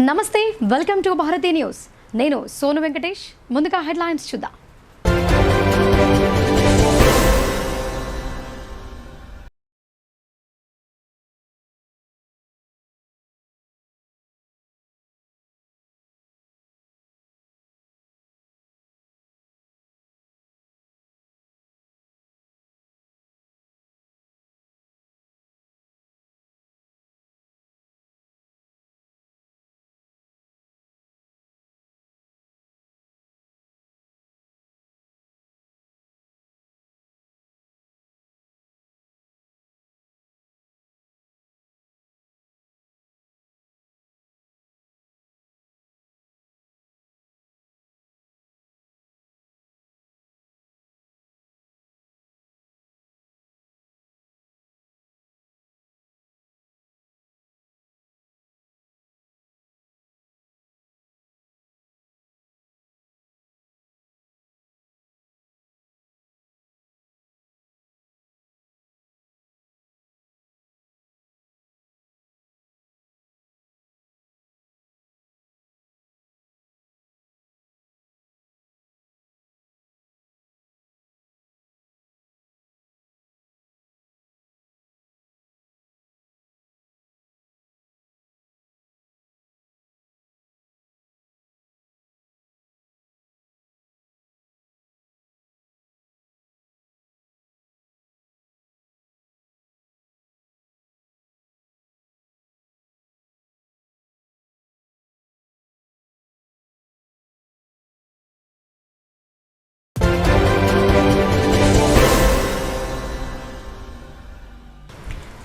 నమస్తే, welcome to Bharati news. నేను సోను వెంకటేష్. ముందుగా హెడ్లైన్స్ చూద్దాం.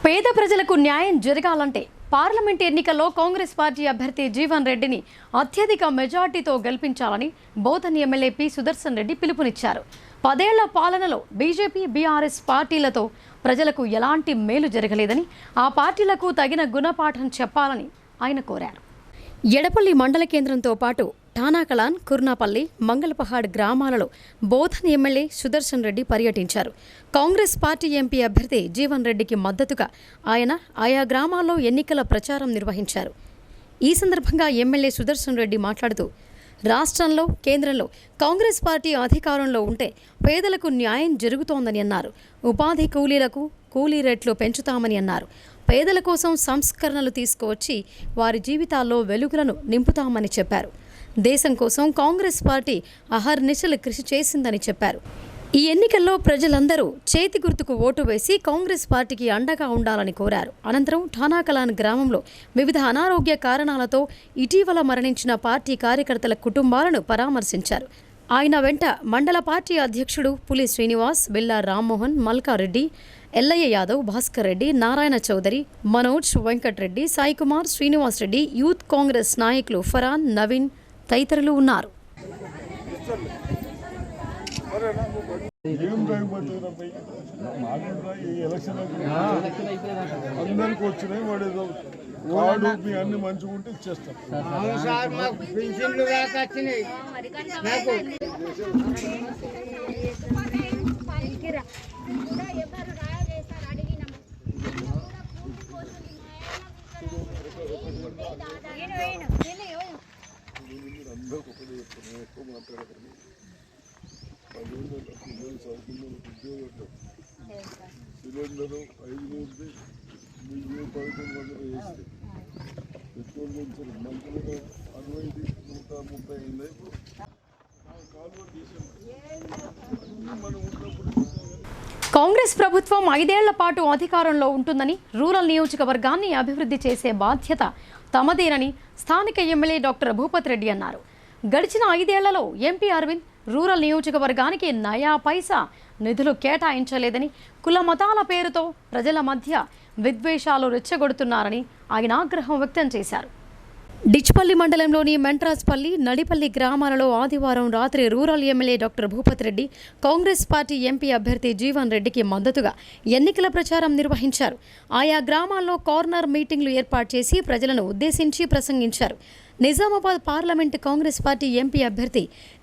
పేద ప్రజలకు న్యాయం జరగాలంటే పార్లమెంట్ ఎన్నికల్లో కాంగ్రెస్ పార్టీ అభ్యర్థి జీవన్ రెడ్డిని అత్యధిక మెజార్టీతో గెలిపించాలని బోధన్ ఎమ్మెల్యే పి సుదర్శన్ రెడ్డి పిలుపునిచ్చారు. 10 ఏళ్ల పాలనలో బీజేపీ, బీఆర్ఎస్ పార్టీలతో ప్రజలకు ఎలాంటి మేలు జరగలేదని, ఆ పార్టీలకు తగిన గుణపాఠం చెప్పాలని ఆయన కోరారు. ఎడపల్లి మండల కేంద్రంతో పాటు ఠానాకలాన్, కుర్నాపల్లి, మంగళపహాడ్ గ్రామాలలో బోధన్ ఎమ్మెల్యే సుదర్శన్ రెడ్డి పర్యటించారు. కాంగ్రెస్ పార్టీ ఎంపీ అభ్యర్థి జీవన్ రెడ్డికి మద్దతుగా ఆయన ఆయా గ్రామాల్లో ఎన్నికల ప్రచారం నిర్వహించారు. ఈ సందర్భంగా ఎమ్మెల్యే సుదర్శన్ రెడ్డి మాట్లాడుతూ, రాష్ట్రంలో, కేంద్రంలో కాంగ్రెస్ పార్టీ అధికారంలో ఉంటే పేదలకు న్యాయం జరుగుతోందని అన్నారు. ఉపాధి కూలీలకు కూలీ రేట్లు పెంచుతామని అన్నారు. పేదల కోసం సంస్కరణలు తీసుకువచ్చి వారి జీవితాల్లో వెలుగులను నింపుతామని చెప్పారు. దేశం కోసం కాంగ్రెస్ పార్టీ అహర్నిశలు కృషి చేసిందని చెప్పారు. ఈ ఎన్నికల్లో ప్రజలందరూ చేతి గుర్తుకు ఓటు వేసి కాంగ్రెస్ పార్టీకి అండగా ఉండాలని కోరారు. అనంతరం ఠానాకలాన్ గ్రామంలో వివిధ అనారోగ్య కారణాలతో ఇటీవల మరణించిన పార్టీ కార్యకర్తల కుటుంబాలను పరామర్శించారు. ఆయన వెంట మండల పార్టీ అధ్యక్షుడు పులి శ్రీనివాస్, బిల్లా రామ్మోహన్, మల్కారెడ్డి, ఎల్లయ్య యాదవ్, భాస్కర్ రెడ్డి, నారాయణ చౌదరి, మనోజ్, వెంకట్రెడ్డి, సాయికుమార్, శ్రీనివాస్ రెడ్డి, యూత్ కాంగ్రెస్ నాయకులు ఫరాన్, నవీన్ తదితరులు ఉన్నారు. అందరికి వచ్చినాయి వాడేదో వాడు మీ అన్ని మంచిగా ఉంటే ఇచ్చేస్తాం. అందరూ ఒకటే చెప్తున్నాం, ఎక్కువ మాట్లాడకండి. 10 ఏళ్ళు పిల్లలు చదువుకున్న ఉద్యోగం సిలిండరు 5 బియ్యం 11 వేస్తే పెట్రోల్ పెంచారు. మంత్రులు 65, 130 అయింది. ఇప్పుడు కాలువ తీసాం మనం ఉన్నప్పుడు. కాంగ్రెస్ ప్రభుత్వం 5 ఏళ్ల పాటు అధికారంలో ఉంటుందని, రూరల్ నియోజకవర్గాన్ని అభివృద్ధి చేసే బాధ్యత తమదేనని స్థానిక ఎమ్మెల్యే డాక్టర్ భూపత్ రెడ్డి అన్నారు. గడిచిన 5 ఏళ్లలో ఎంపీ అరవింద్ రూరల్ నియోజకవర్గానికి నయా పైసా నిధులు కేటాయించలేదని, కుల మతాల పేరుతో ప్రజల మధ్య విద్వేషాలు రెచ్చగొడుతున్నారని ఆయన ఆగ్రహం వ్యక్తం చేశారు. డిచ్పల్లి మండలంలోని మెంట్రాజ్పల్లి, నడిపల్లి గ్రామాలలో ఆదివారం రాత్రి rural MLA doctor Bhupath Reddy Congress party MP అభ్యర్థి జీవన్ రెడ్డికి మద్దతుగా ఎన్నికల ప్రచారం నిర్వహించారు. ఆయా గ్రామాల్లో కార్నర్ మీటింగ్లు ఏర్పాటు చేసి ప్రజలను ఉద్దేశించి ప్రసంగించారు. Nizamabad parliament Congress party MP అభ్యర్థి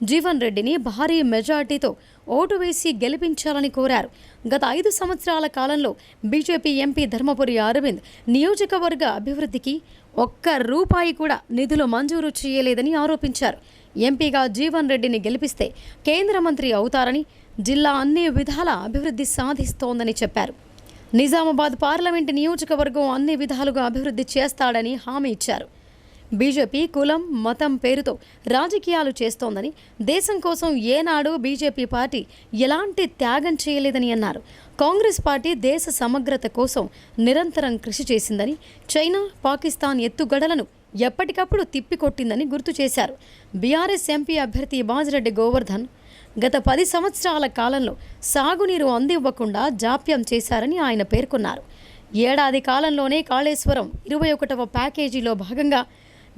జీవన్ రెడ్డిని భారీ మెజార్టీతో ఓటు వేసి గెలిపించాలని కోరారు. గత 5 సంవత్సరాల కాలంలో బీజేపీ ఎంపీ ధర్మపురి అరవింద్ నియోజకవర్గ అభివృద్ధికి ఒక్క రూపాయి కూడా నిధులు మంజూరు చేయలేదని ఆరోపించారు. ఎంపీగా జీవన్ రెడ్డిని గెలిపిస్తే కేంద్ర మంత్రి అవుతారని, జిల్లా అన్ని విధాల అభివృద్ధి సాధిస్తోందని చెప్పారు. నిజామాబాద్ పార్లమెంటు నియోజకవర్గం అన్ని విధాలుగా అభివృద్ధి చేస్తాడని హామీ ఇచ్చారు. బీజేపీ కులం, మతం పేరుతో రాజకీయాలు చేస్తోందని, దేశం కోసం ఏనాడు బీజేపీ పార్టీ ఎలాంటి త్యాగం చేయలేదని అన్నారు. కాంగ్రెస్ పార్టీ దేశ సమగ్రత కోసం నిరంతరం కృషి చేసిందని, చైనా, పాకిస్తాన్ ఎత్తుగడలను ఎప్పటికప్పుడు తిప్పికొట్టిందని గుర్తు చేశారు. బీఆర్ఎస్ ఎంపీ అభ్యర్థి బాజిరెడ్డి గోవర్ధన్ గత 10 సంవత్సరాల కాలంలో సాగునీరు అందివ్వకుండా జాప్యం చేశారని ఆయన పేర్కొన్నారు. ఏడాది కాలంలోనే కాళేశ్వరం 21వ ప్యాకేజీలో భాగంగా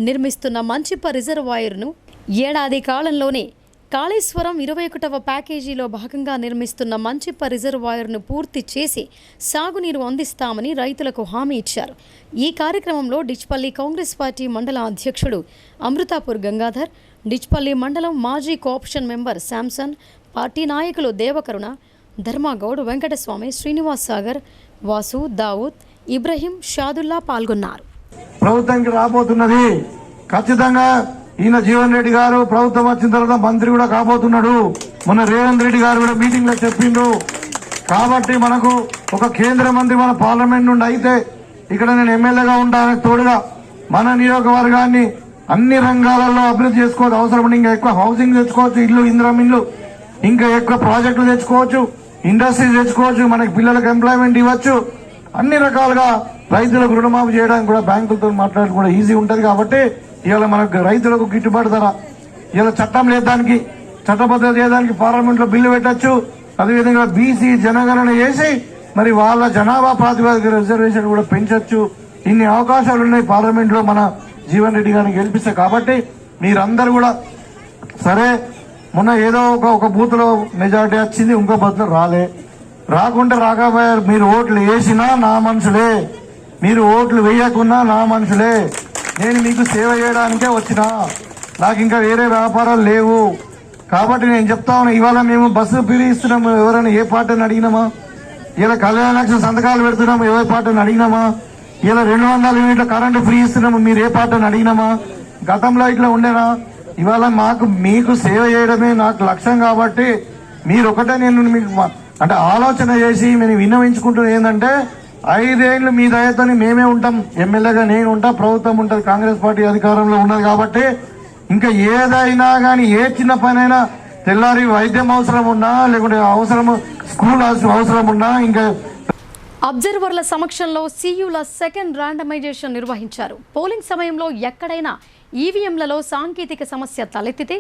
నిర్మిస్తున్న మంచిప్ప రిజర్వాయర్ను కాళేశ్వరం 21వ ప్యాకేజీలో భాగంగా నిర్మిస్తున్న మంచిప్ప రిజర్వాయర్ను పూర్తి చేసి సాగునీరు అందిస్తామని రైతులకు హామీ ఇచ్చారు. ఈ కార్యక్రమంలో డిచ్పల్లి కాంగ్రెస్ పార్టీ మండల అధ్యక్షుడు అమృతాపూర్ గంగాధర్, డిచ్పల్లి మండలం మాజీ కోఆప్షన్ మెంబర్ శాంసన్, పార్టీ నాయకులు దేవకరుణ, ధర్మాగౌడ్, వెంకటస్వామి, శ్రీనివాస్ సాగర్, వాసు, దావుద్, ఇబ్రహీం, షాదుల్లా పాల్గొన్నారు. ప్రభుత్వానికి రాబోతున్నది ఖచ్చితంగా. ఈయన జీవన్ రెడ్డి గారు ప్రభుత్వం వచ్చిన తర్వాత మంత్రి కూడా కాబోతున్నాడు. మొన్న రేవంత్ రెడ్డి గారు కూడా మీటింగ్ లో చెప్పిండు. కాబట్టి మనకు ఒక కేంద్ర మంత్రి మన పార్లమెంట్ నుండి అయితే ఇక్కడ నేను ఎమ్మెల్యేగా ఉంటానని తోడుగా మన నియోజకవర్గాన్ని అన్ని రంగాలలో అభివృద్ధి చేసుకోవచ్చు. అవసరం ఇంకా ఎక్కువ హౌసింగ్ తెచ్చుకోవచ్చు, ఇల్లు, ఇందిరం ఇల్లు, ఇంకా ఎక్కువ ప్రాజెక్టులు తెచ్చుకోవచ్చు, ఇండస్ట్రీస్ తెచ్చుకోవచ్చు, మనకి పిల్లలకు ఎంప్లాయ్మెంట్ ఇవ్వచ్చు. అన్ని రకాలుగా రైతులకు రుణమాఫీ చేయడానికి కూడా బ్యాంకులతో మాట్లాడడం కూడా ఈజీ ఉంటుంది. కాబట్టి ఇవాళ మనకు రైతులకు గిట్టుబాటు ధర, ఇవాళ చట్టం లేదానికి, చట్టబద్ధత చేయడానికి పార్లమెంట్ లో బిల్లు పెట్టచ్చు. అదేవిధంగా బీసీ జనగణన చేసి మరి వాళ్ళ జనాభా ప్రాతిపదిక రిజర్వేషన్ కూడా పెంచొచ్చు. ఇన్ని అవకాశాలు ఉన్నాయి పార్లమెంట్ లో మన జీవన్ రెడ్డి గారిని గెలిపిస్తే. కాబట్టి మీరందరూ కూడా సరే, మొన్న ఏదో ఒక బూత్ లో మెజార్టీ వచ్చింది, ఇంకో బూత్ లో రాకుంటే రాకపోయారు. మీరు ఓట్లు వేసినా నా మనుషులే, మీరు ఓట్లు వేయకున్నా నా మనుషులే. నేను మీకు సేవ చేయడానికే వచ్చినా, నాకు ఇంకా వేరే వ్యాపారాలు లేవు. కాబట్టి నేను చెప్తా ఉన్నా, ఇవాళ మేము బస్సు ఫ్రీ ఇస్తున్నాము, ఎవరైనా ఏ పార్టీని అడిగినామా? ఇలా కళ్యాణ లక్ష సంతకాలు పెడుతున్నాము, ఏ పార్టీని అడిగినామా? ఇలా 200 యూనిట్ల కరెంటు ఫ్రీ ఇస్తున్నాము, మీరు ఏ పార్టీని అడిగినామా? గతంలో ఇట్లా ఉండేనా? ఇవాళ మీకు సేవ చేయడమే నాకు లక్ష్యం. కాబట్టి మీరు ఒకటే, నేను మీకు అంటే ఆలోచన చేసి మేము విన్నవించుకుంటున్నది ఏంటంటే, 5 ఏళ్ళు మీ దయతో మేమే ఉంటాం, ఎమ్మెల్యేగా నేను ఉంటా, ప్రభుత్వం ఉంటుంది, కాంగ్రెస్ పార్టీ అధికారంలో ఉన్నది. కాబట్టి ఇంకా ఏదైనా కానీ ఏ చిన్న పనైనా, తెల్లారి వైద్యం అవసరం ఉన్నా, లేకుంటే స్కూల్ అవసరం ఉన్నా, ఇంకా అబ్జర్వర్ల సమక్షంలో సీయూల సెకండ్ ర్యాండమైజేషన్ నిర్వహించారు. పోలింగ్ సమయంలో ఎక్కడైనా ఈవీఎంలలో సాంకేతిక సమస్య తలెత్తితే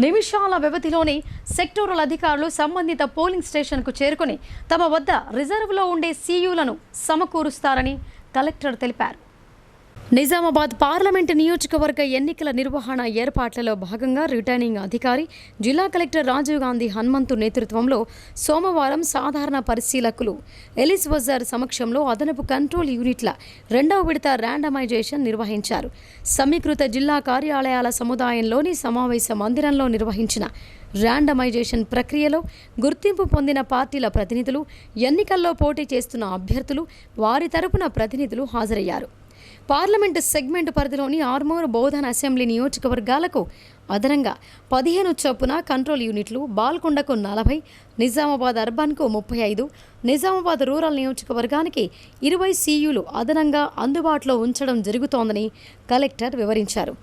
నిమిషాల వ్యవధిలోనే సెక్టోరల్ అధికారులు సంబంధిత పోలింగ్ స్టేషన్కు చేరుకుని తమ వద్ద రిజర్వ్లో ఉండే సీయూలను సమకూరుస్తారని కలెక్టర్ తెలిపారు. నిజామాబాద్ పార్లమెంటు నియోజకవర్గ ఎన్నికల నిర్వహణ ఏర్పాట్లలో భాగంగా రిటర్నింగ్ అధికారి జిల్లా కలెక్టర్ రాజీవ్ గాంధీ హనుమంతు నేతృత్వంలో సోమవారం సాధారణ పరిశీలకులు ఎలిస్ వజార్ సమక్షంలో అదనపు కంట్రోల్ యూనిట్ల 2వ విడత ర్యాండమైజేషన్ నిర్వహించారు. సమీకృత జిల్లా కార్యాలయాల సముదాయంలోని సమావేశ మందిరంలో నిర్వహించిన ర్యాండమైజేషన్ ప్రక్రియలో గుర్తింపు పొందిన పార్టీల ప్రతినిధులు, ఎన్నికల్లో పోటీ చేస్తున్న అభ్యర్థులు, వారి తరపున ప్రతినిధులు హాజరయ్యారు. పార్లమెంటు సెగ్మెంట్ పరిధిలోని ఆర్మూర్, బోధన్ అసెంబ్లీ నియోజకవర్గాలకు అదనంగా 15 చొప్పున కంట్రోల్ యూనిట్లు, బాల్కొండకు 40, నిజామాబాద్ అర్బన్కు 35, నిజామాబాద్ రూరల్ నియోజకవర్గానికి 20 సీయూలు అదనంగా అందుబాటులో ఉంచడం జరుగుతోందని కలెక్టర్ వివరించారు.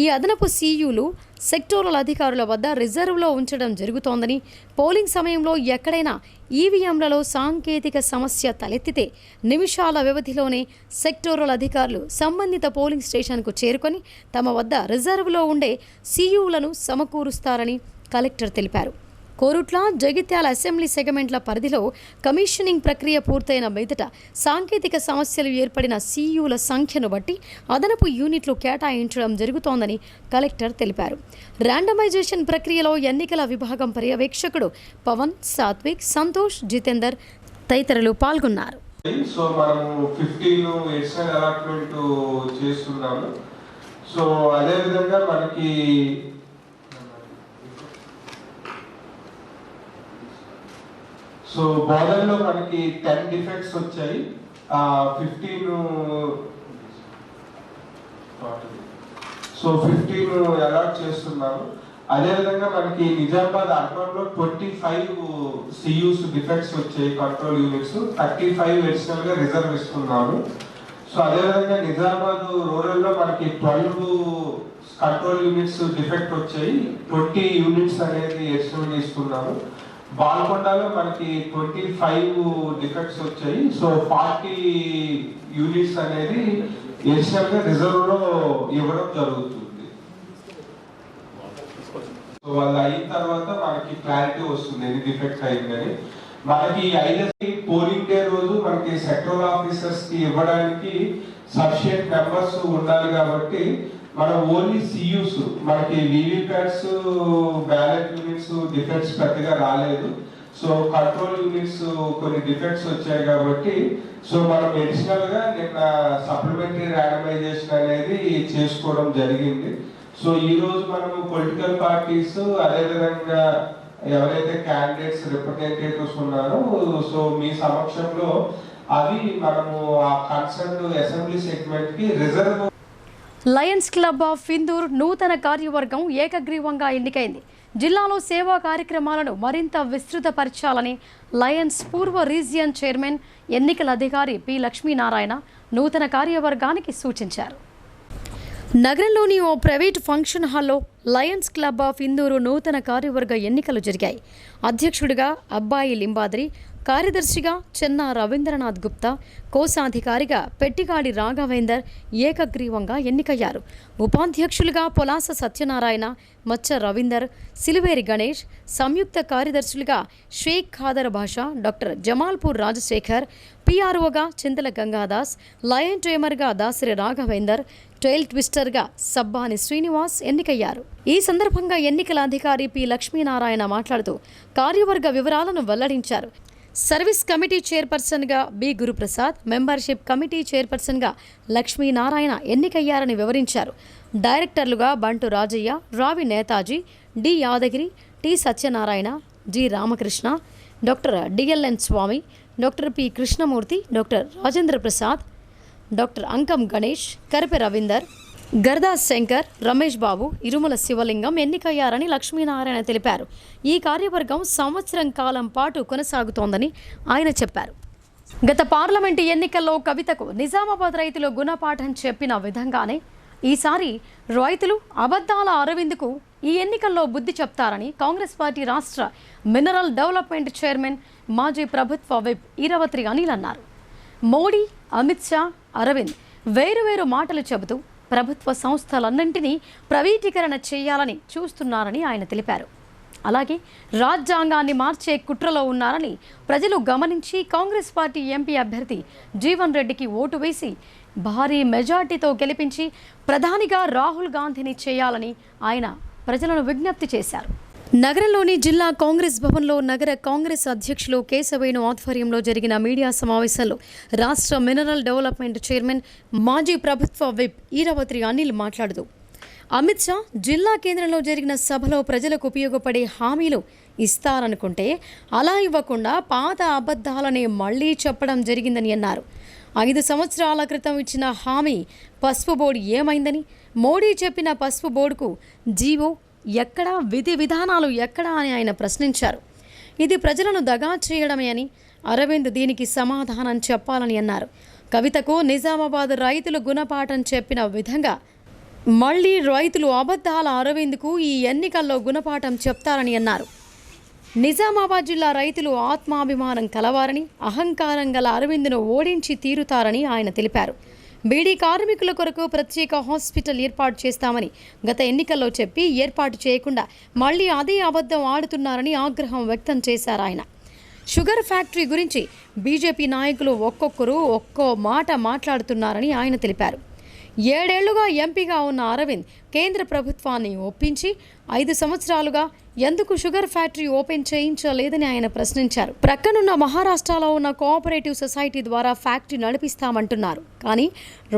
ఈ అదనపు సీయూలు సెక్టోరల్ అధికారుల వద్ద రిజర్వ్లో ఉంచడం జరుగుతోందని, పోలింగ్ సమయంలో ఎక్కడైనా ఈవీఎంలలో సాంకేతిక సమస్య తలెత్తితే నిమిషాల వ్యవధిలోనే సెక్టోరల్ అధికారులు సంబంధిత పోలింగ్ స్టేషన్కు చేరుకొని తమ వద్ద రిజర్వ్లో ఉండే సీయూలను సమకూరుస్తారని కలెక్టర్ తెలిపారు. కోరుట్ల, జగిత్యాల అసెంబ్లీ సెగమెంట్ల పరిధిలో కమిషనింగ్ ప్రక్రియ పూర్తయిన మీదట సాంకేతిక సమస్యలు ఏర్పడిన సీయూల సంఖ్యను బట్టి అదనపు యూనిట్లు కేటాయించడం జరుగుతోందని కలెక్టర్ తెలిపారు. ర్యాండమైజేషన్ ప్రక్రియలో ఎన్నికల విభాగం పర్యవేక్షకుడు పవన్, సాత్విక్, సంతోష్, జితేందర్ తదితరులు పాల్గొన్నారు. సో మనము 15 ఎడిషనల్ అలాట్మెంట్ చేస్తున్నాము. సో అదేవిధంగా మనకి సో బోధనలో మనకి 10 డిఫెక్ట్స్ వచ్చాయి, 15 అలాట్ చేస్తున్నాము. అదేవిధంగా మనకి నిజామాబాద్ అర్బన్లో 25 CUs డిఫెక్ట్స్ వచ్చాయి కంట్రోల్ యూనిట్స్, 35 అడిషనల్ గా రిజర్వ్ ఇస్తున్నాము. సో అదేవిధంగా నిజామాబాద్ రూరల్లో మనకి 12 కంట్రోల్ యూనిట్స్ డిఫెక్ట్ వచ్చాయి, 20 యూనిట్స్ అనేది అడిషనల్ గా ఇస్తున్నాము. బాల్కొండలో మనకి 25 డిఫెక్ట్స్ వచ్చాయి, సో 40 యూనిట్స్ అనేది అడిషనల్ గా రిజర్వ్ లో ఇవ్వడం జరుగుతుంది. సో వాళ్ళు అయిన తర్వాత మనకి క్లారిటీ వస్తుంది ఎన్ని డిఫెక్ట్ అయిందని. మనకి 5 పోలింగ్ డే రోజు మనకి సెక్టరల్ ఆఫీసర్స్ కి ఇవ్వడానికి సఫిషియెంట్ మెంబర్స్ ఉండాలి కాబట్టి మనం ఓన్లీ CUs మనకి VVPATs బ్యాలెట్ యూనిట్స్ డిఫెక్ట్స్ పెద్దగా రాలేదు. సో కంట్రోల్ యూనిట్స్ కొన్ని డిఫెక్ట్స్ వచ్చాయి కాబట్టి సో మనం అడిషనల్ గా నిన్న సప్లిమెంటరీ ర్యాండమైజేషన్ అనేది చేసుకోవడం జరిగింది. సో ఈ రోజు మనము పొలిటికల్ పార్టీస్ అదేవిధంగా ఎవరైతే క్యాండిడేట్స్ రిప్రజెంటేటివ్స్ ఉన్నారో సో మీ సమక్షంలో అవి మనము ఆ కన్సర్న్ అసెంబ్లీ సెగ్మెంట్ కి reserve. Lions club of Indur నూతన కార్యవర్గం ఏకగ్రీవంగా ఎన్నికైంది. జిల్లాలో సేవా కార్యక్రమాలను మరింత విస్తృతపరచాలని లయన్స్ పూర్వ రీజియన్ చైర్మన్ ఎన్నికల అధికారి పి లక్ష్మీనారాయణ నూతన కార్యవర్గానికి సూచించారు. నగరంలోని ఓ ప్రైవేట్ ఫంక్షన్ హాల్లో లయన్స్ క్లబ్ ఆఫ్ ఇందూరు నూతన కార్యవర్గ ఎన్నికలు జరిగాయి. అధ్యక్షుడిగా అబ్బాయి లింబాద్రి, కార్యదర్శిగా చెన్నా రవీంద్రనాథ్ గుప్తా, కోశాధికారిగా పెట్టిగాడి రాఘవేందర్ ఏకగ్రీవంగా ఎన్నికయ్యారు. ఉపాధ్యక్షులుగా పొలాస సత్యనారాయణ, మచ్చ రవీందర్, సిలివేరి గణేష్, సంయుక్త కార్యదర్శులుగా షేక్ ఖాదర్ భాషా, డాక్టర్ జమాల్పూర్ రాజశేఖర్, PROగా చింతల గంగాదాస్, లయన్ ట్రేమర్గా దాసరి రాఘవేందర్, టైల్ ట్విస్టర్గా సబ్బాని శ్రీనివాస్ ఎన్నికయ్యారు. ఈ సందర్భంగా ఎన్నికల అధికారి పి లక్ష్మీనారాయణ మాట్లాడుతూ కార్యవర్గ వివరాలను వెల్లడించారు. సర్వీస్ కమిటీ చైర్పర్సన్గా బి గురుప్రసాద్, మెంబర్షిప్ కమిటీ చైర్పర్సన్గా లక్ష్మీనారాయణ ఎన్నికయ్యారని వివరించారు. డైరెక్టర్లుగా Bantu Rajaiah, Ravi Netaji, D Yadagiri, T Satyanarayana, G Ramakrishna, doctor DLN Swamy, doctor P Krishnamurthy, doctor Rajendra Prasad, doctor Ankam Ganesh, Karipe Ravinder, Gardas Shankar, Ramesh Babu, Irumala Sivalingam ఎన్నికయ్యారని లక్ష్మీనారాయణ తెలిపారు. ఈ కార్యవర్గం సంవత్సరం కాలం పాటు కొనసాగుతోందని ఆయన చెప్పారు. గత పార్లమెంటు ఎన్నికల్లో కవితకు నిజామాబాద్ రైతులు గుణపాఠం చెప్పిన విధంగానే ఈసారి రైతులు అబద్ధాల అరవింద్కు ఈ ఎన్నికల్లో బుద్ధి చెప్తారని కాంగ్రెస్ పార్టీ రాష్ట్ర మినరల్ డెవలప్మెంట్ చైర్మన్ మాజీ ప్రభుత్వ విప్ ఈరవత్రి అనిల్ అన్నారు. మోడీ, అమిత్ షా, అరవింద్ వేరువేరు మాటలు చెబుతూ ప్రభుత్వ సంస్థలన్నింటినీ ప్రైవేటీకరణ చేయాలని చూస్తున్నారని ఆయన తెలిపారు. అలాగే రాజ్యాంగాన్ని మార్చే కుట్రలో ఉన్నారని ప్రజలు గమనించి కాంగ్రెస్ పార్టీ ఎంపీ అభ్యర్థి జీవన్ రెడ్డికి ఓటు వేసి భారీ మెజార్టీతో గెలిపించి ప్రధానిగా రాహుల్ గాంధీని చేయాలని ఆయన ప్రజలను విజ్ఞప్తి చేశారు. నగరంలోని జిల్లా కాంగ్రెస్ భవన్లో నగర కాంగ్రెస్ అధ్యక్షులు కేశవేణు ఆధ్వర్యంలో జరిగిన మీడియా సమావేశంలో రాష్ట్ర మినరల్ డెవలప్మెంట్ చైర్మన్ మాజీ ప్రభుత్వ విప్ ఈరవత్రి అనిల్ మాట్లాడుతూ అమిత్ షా జిల్లా కేంద్రంలో జరిగిన సభలో ప్రజలకు ఉపయోగపడే హామీలు ఇస్తారనుకుంటే అలా ఇవ్వకుండా పాత అబద్ధాలనే మళ్లీ చెప్పడం జరిగిందని అన్నారు. 5 సంవత్సరాల క్రితం ఇచ్చిన హామీ పసుపు బోర్డు ఏమైందని, మోడీ చెప్పిన పసుపు బోర్డుకు జీవో ఎక్కడా, విధి విధానాలు ఎక్కడా అని ఆయన ప్రశ్నించారు. ఇది ప్రజలను దగా చేయడమే అని, అరవింద్ దీనికి సమాధానం చెప్పాలని అన్నారు. కవితకు నిజామాబాద్ రైతులు గుణపాఠం చెప్పిన విధంగా మళ్లీ రైతులు అబద్ధాల అరవింద్కు ఈ ఎన్నికల్లో గుణపాఠం చెప్తారని అన్నారు. నిజామాబాద్ జిల్లా రైతులు ఆత్మాభిమానం కలవారని, అహంకారం గల అరవింద్ను ఓడించి తీరుతారని ఆయన తెలిపారు. బీడీ కార్మికుల కొరకు ప్రత్యేక హాస్పిటల్ ఏర్పాటు చేస్తామని గత ఎన్నికల్లో చెప్పి ఏర్పాటు చేయకుండా మళ్లీ అదే అబద్ధం ఆడుతున్నారని ఆగ్రహం వ్యక్తం చేశారు ఆయన. షుగర్ ఫ్యాక్టరీ గురించి బీజేపీ నాయకులు ఒక్కొక్కరు ఒక్కో మాట మాట్లాడుతున్నారని ఆయన తెలిపారు. 7 ఏళ్లుగా ఎంపీగా ఉన్న అరవింద్ కేంద్ర ప్రభుత్వాన్ని ఒప్పించి 5 సంవత్సరాలుగా ఎందుకు షుగర్ ఫ్యాక్టరీ ఓపెన్ చేయించలేదని ఆయన ప్రశ్నించారు. ప్రక్కనున్న మహారాష్ట్రలో ఉన్న కోఆపరేటివ్ సొసైటీ ద్వారా ఫ్యాక్టరీ నడిపిస్తామంటున్నారు. కానీ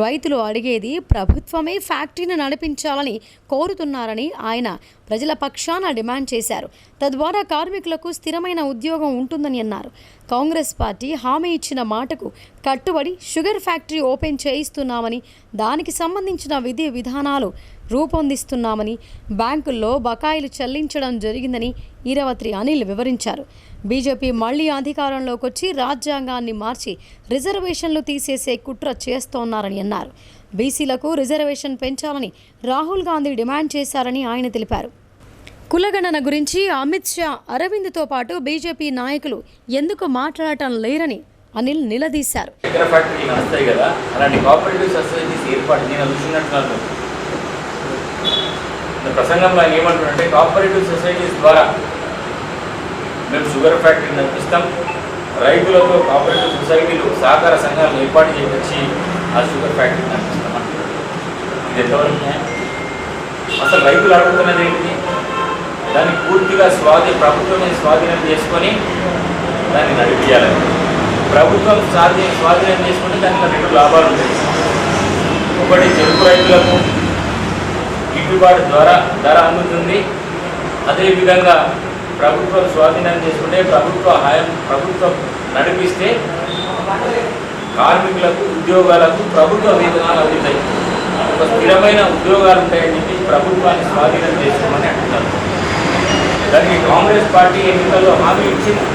రైతులు అడిగేది ప్రభుత్వమే ఫ్యాక్టరీని నడిపించాలని కోరుతున్నారని ఆయన ప్రజల పక్షాన డిమాండ్ చేశారు. తద్వారా కార్మికులకు స్థిరమైన ఉద్యోగం ఉంటుందని అన్నారు. కాంగ్రెస్ పార్టీ హామీ ఇచ్చిన మాటకు కట్టుబడి షుగర్ ఫ్యాక్టరీ ఓపెన్ చేయిస్తున్నామని, దానికి సంబంధించిన విధి విధానాలు రూపొందిస్తున్నామని, బ్యాంకుల్లో బకాయిలు చెల్లించడం జరిగిందని ఈరవత్రి అనిల్ వివరించారు. బీజేపీ మళ్లీ అధికారంలోకి వచ్చి రాజ్యాంగాన్ని మార్చి రిజర్వేషన్లు తీసేసే కుట్ర చేస్తోన్నారని అన్నారు. బీసీలకు రిజర్వేషన్ పెంచాలని రాహుల్ గాంధీ డిమాండ్ చేశారని ఆయన తెలిపారు. కులగణన గురించి అమిత్ షా, అరవింద్తో పాటు బీజేపీ నాయకులు ఎందుకు మాట్లాడటం లేరని అనిల్ నిలదీశారు. ప్రసంగంలో ఆయన ఏమంటున్నారంటే కోఆపరేటివ్ సొసైటీస్ ద్వారా మేము షుగర్ ఫ్యాక్టరీ నడిపిస్తాం, రైతులతో కోఆపరేటివ్ సొసైటీలు సహకార సంఘాలను ఏర్పాటు చేయించి ఆ షుగర్ ఫ్యాక్టరీ నడిపిస్తాం అంటున్నారు. ఇది ఎంతవరకు న్యాయం? అసలు రైతులు అడుగుతున్నది ఏంటి? దాన్ని పూర్తిగా ప్రభుత్వమే స్వాధీనం చేసుకొని దాన్ని నడిపించాలని. ప్రభుత్వం స్వాధీనం చేసుకుంటే దానిలో రెండు లాభాలు ఉంటాయి. ఒకటి, చెరుకు రైతులకు గిట్టుబాటు ధర అందుతుంది. అదేవిధంగా ప్రభుత్వం స్వాధీనం చేసుకుంటే ప్రభుత్వం నడిపిస్తే కార్మికులకు, ఉద్యోగాలకు ప్రభుత్వ వేతనాలు అందుతాయి. ఒక స్థిరమైన ఉద్యోగాలు ఉంటాయని చెప్పి ప్రభుత్వాన్ని స్వాధీనం చేసుకోమని అంటున్నారు. దానికి కాంగ్రెస్ పార్టీ ఎన్నికల్లో హామీ ఇచ్చింది.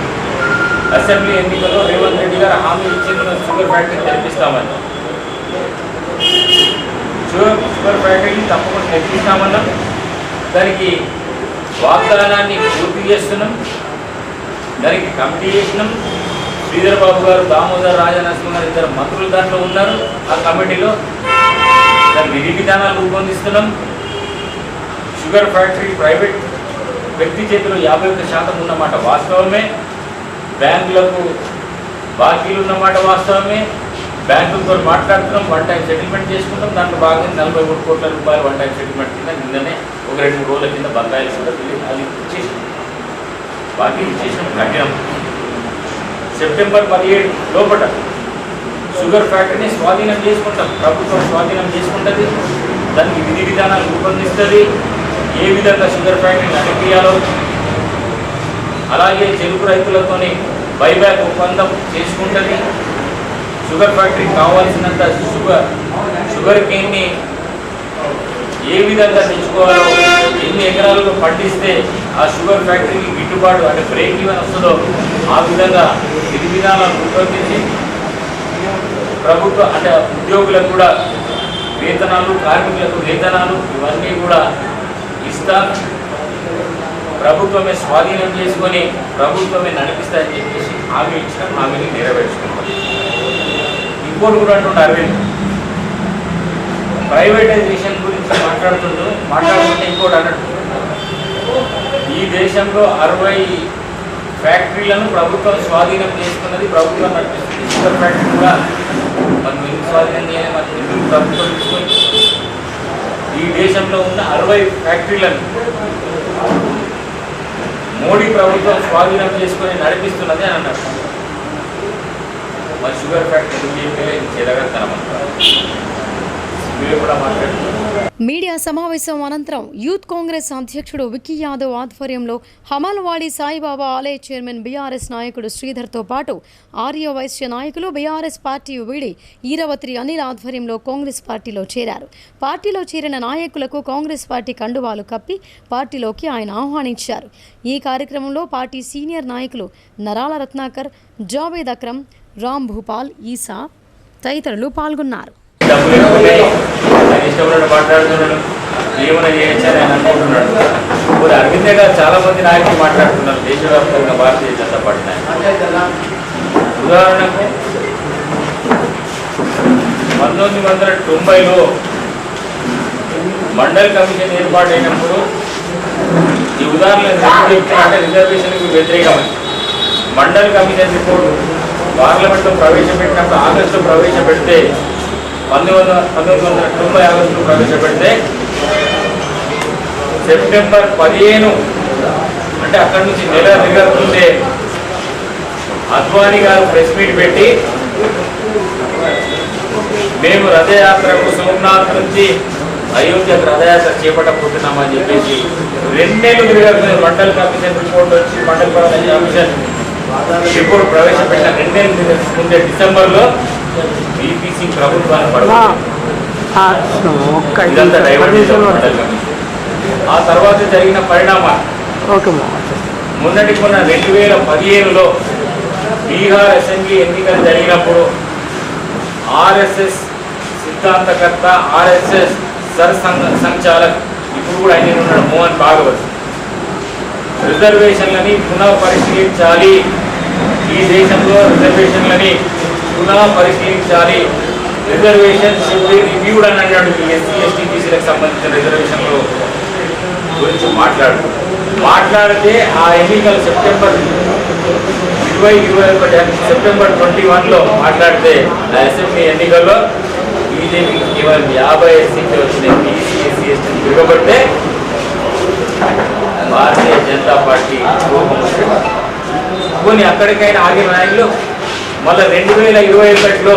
అసెంబ్లీ ఎన్నికల్లో రేవంత్ రెడ్డి గారు హామీ ఇచ్చింది, మేము షుగర్ ఫ్యాక్టరీ తెరిపిస్తామని. షుగర్ ఫ్యాక్టరీని తప్పకుండా తెప్పిస్తామన్నాం. దానికి వాగ్దానాన్ని పూర్తి చేస్తున్నాం. దానికి కమిటీ చేసినాం. శ్రీధర్ బాబు గారు, దామోదర్ రాజనరసింహ గారు ఇద్దరు మంత్రులు దాంట్లో ఉన్నారు. ఆ కమిటీలో దాని విధి విధానాలు రూపొందిస్తున్నాం. షుగర్ ఫ్యాక్టరీ ప్రైవేట్ వ్యక్తి చేతిలో 51% ఉన్నమాట వాస్తవమే. బ్యాంకులకు బాకీలు ఉన్నమాట వాస్తవమే. బ్యాంకులతో మాట్లాడుతున్నాం, వన్ టైం సెటిల్మెంట్ చేసుకుంటాం. దాంట్లో భాగంగా 43 కోట్ల రూపాయలు వన్ టైం సెటిల్మెంట్ కింద నిన్ననే ఒక 2-3 రోజుల కింద బకాయిలు కూడా అది ఇచ్చేసాం. బాకీ ఇచ్చేసాం, కట్టినాం. సెప్టెంబర్ 17 లోపల షుగర్ ఫ్యాక్టరీని స్వాధీనం చేసుకుంటాం. ప్రభుత్వం స్వాధీనం చేసుకుంటుంది. దానికి విధి విధానాలు రూపొందిస్తుంది. ఏ విధంగా షుగర్ ఫ్యాక్టరీని నడిపియాలో, అలాగే చెరుకు రైతులతోని బైబ్యాక్ ఒప్పందం చేసుకుంటుంది. షుగర్ ఫ్యాక్టరీకి కావాల్సినంత షుగర్ కేన్ని ఏ విధంగా తెచ్చుకోవాలో, ఎన్ని ఎకరాలుగా పండిస్తే ఆ షుగర్ ఫ్యాక్టరీకి గిట్టుబాటు అంటే బ్రేక్ ఈవెన్ వస్తుందో ఆ విధంగా విధి విధానాలు రూపొందించి ప్రభుత్వ అంటే ఉద్యోగులకు కూడా వేతనాలు, కార్మికులకు వేతనాలు ఇవన్నీ కూడా ఇస్తా, ప్రభుత్వమే స్వాధీనం చేసుకొని ప్రభుత్వమే నడిపిస్తాయని చెప్పేసి హామీ ఇచ్చిన హామీని నెరవేర్చుకుంటాం. ఇంకోటి కూడా అంటుండే అరవింద్, ప్రైవేటైజేషన్ గురించి మాట్లాడుతుంటే ఇంకోటి అన్నట్టు, ఈ దేశంలో 60 ఫ్యాక్టరీలను ప్రభుత్వం స్వాధీనం చేసుకున్నది, ప్రభుత్వం నడిపిస్తుంది. షుగర్ ఫ్యాక్టరీ కూడా మనం ఎందుకు స్వాధీనం చేయాలి, మనం ఎందుకు ప్రభుత్వం తీసుకొని ఈ దేశంలో ఉన్న 60 ఫ్యాక్టరీలను మోడీ ప్రభుత్వం స్వాధీనం చేసుకొని నడిపిస్తున్నది అని అన్నారు. మరి షుగర్ ఫ్యాక్టరీ చెలగత్తనమంటారు. కూడా మాట్లాడుతున్నారు. మీడియా సమావేశం అనంతరం యూత్ కాంగ్రెస్ అధ్యక్షుడు విక్కీ యాదవ్ ఆధ్వర్యంలో హమల్వాడి సాయిబాబా ఆలయ చైర్మన్ బీఆర్ఎస్ నాయకుడు శ్రీధర్తో పాటు ఆర్య వైశ్య నాయకులు బీఆర్ఎస్ పార్టీ వీడి ఈరవత్రి అనిల్ ఆధ్వర్యంలో కాంగ్రెస్ పార్టీలో చేరారు. పార్టీలో చేరిన నాయకులకు కాంగ్రెస్ పార్టీ కండువాలు కప్పి పార్టీలోకి ఆయన ఆహ్వానించారు. ఈ కార్యక్రమంలో పార్టీ సీనియర్ నాయకులు నరాల రత్నాకర్, జావేద్ అక్రమ్, రామ్ భూపాల్, ఈసా తదితరులు పాల్గొన్నారు. ఇష్టపడి మాట్లాడుతున్నాడు, ఏమైనా చేయొచ్చని ఆయన అనుకుంటున్నాడు. ఇప్పుడు అరవిందే గారు చాలా మంది నాయకులు మాట్లాడుతున్నారు దేశవ్యాప్తంగా భారతీయ జనతా పార్టీ నాయకులు. ఉదాహరణకు 1990లో మండల్ కమిషన్ ఏర్పాటైనప్పుడు ఈ ఉదాహరణ చెప్తున్నట్టే రిజర్వేషన్కి వ్యతిరేకమని మండల్ కమిషన్ రిపోర్టు పార్లమెంట్లో ప్రవేశపెట్టినప్పుడు ఆగస్టులో ప్రవేశపెడితే 1990 ఆగస్టులో ప్రవేశపెడితే సెప్టెంబర్ 15 అంటే అక్కడి నుంచి నెల దిగకుందే అద్వానీ గారు ప్రెస్ మీట్ పెట్టి మేము రథయాత్రకు సోమనాథ్ నుంచి అయోధ్యకు రథయాత్ర చేపట్టబోతున్నామని చెప్పేసి 2 నెలలు తిరగకుండా మండల్ కమిషన్ రిపోర్ట్ వచ్చి మండల్ కమిషన్ రిపోర్ట్ ప్రవేశపెట్టిన 2 నెలల ముందే డిసెంబర్లో బీపీసీ ప్రభుత్వాన్ని పడుతుంది. ఇదంతా డైవర్షన్ మండల్ కమిషన్. ఆ తర్వాత జరిగిన పరిణామాలు మొన్న 2015లో బీహార్ అసెంబ్లీ ఎన్నికలు జరిగినప్పుడు ఆర్ఎస్ఎస్ సిద్ధాంతకర్త ఆర్ఎస్ఎస్ సర్ సంచాలక్ ఇప్పుడు కూడా ఆయన ఉన్నాడు మోహన్ భాగవత్ రిజర్వేషన్లని పునః పరిశీలించాలి, ఈ దేశంలో రిజర్వేషన్లని పునః పరిశీలించాలి, రిజర్వేషన్ రివ్యూడ్ అని అన్నాడు. ఈ ఎస్సీ ఎస్టీ బీసీలకు సంబంధించిన రిజర్వేషన్లు గురించి మాట్లాడితే ఆ ఎన్నికలు సెప్టెంబర్ 2021 సెప్టెంబర్ 21లో మాట్లాడితే ఆ అసెంబ్లీ ఎన్నికల్లో బీజేపీకి కేవలం 50 సీట్లు వచ్చినాయి. BC SC ST తిరగబడితే Bharatiya Janata party కొన్ని అక్కడికైనా ఆగిన నాయకులు మళ్ళీ 2021లో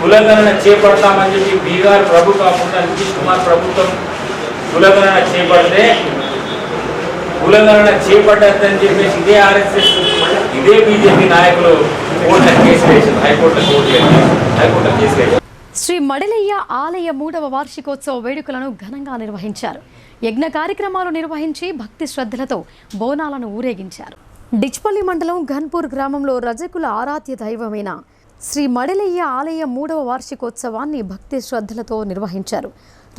కులగణన చేపడతామని చెప్పి బీహార్ ప్రభుత్వం నితీష్ కుమార్ ప్రభుత్వం కులగణన చేపడితే కులగణన చేపట్టద్దని చెప్పేసి ఇదే ఆర్ఎస్ఎస్ ఇదే బీజేపీ నాయకులు కోర్టులో కేసు వేశారు, హైకోర్టులో కేసు వేశారు. శ్రీ మడిలయ్య ఆలయ 3వ వార్షికోత్సవ వేడుకలను ఘనంగా నిర్వహించారు. యజ్ఞ కార్యక్రమాలు నిర్వహించి భక్తి శ్రద్ధలతో బోనాలను ఊరేగించారు. డిచ్పల్లి మండలం ఘన్పూర్ గ్రామంలో రజకుల ఆరాధ్య దైవమైన శ్రీ మడిలయ్య ఆలయ 3వ వార్షికోత్సవాన్ని భక్తి శ్రద్ధలతో నిర్వహించారు.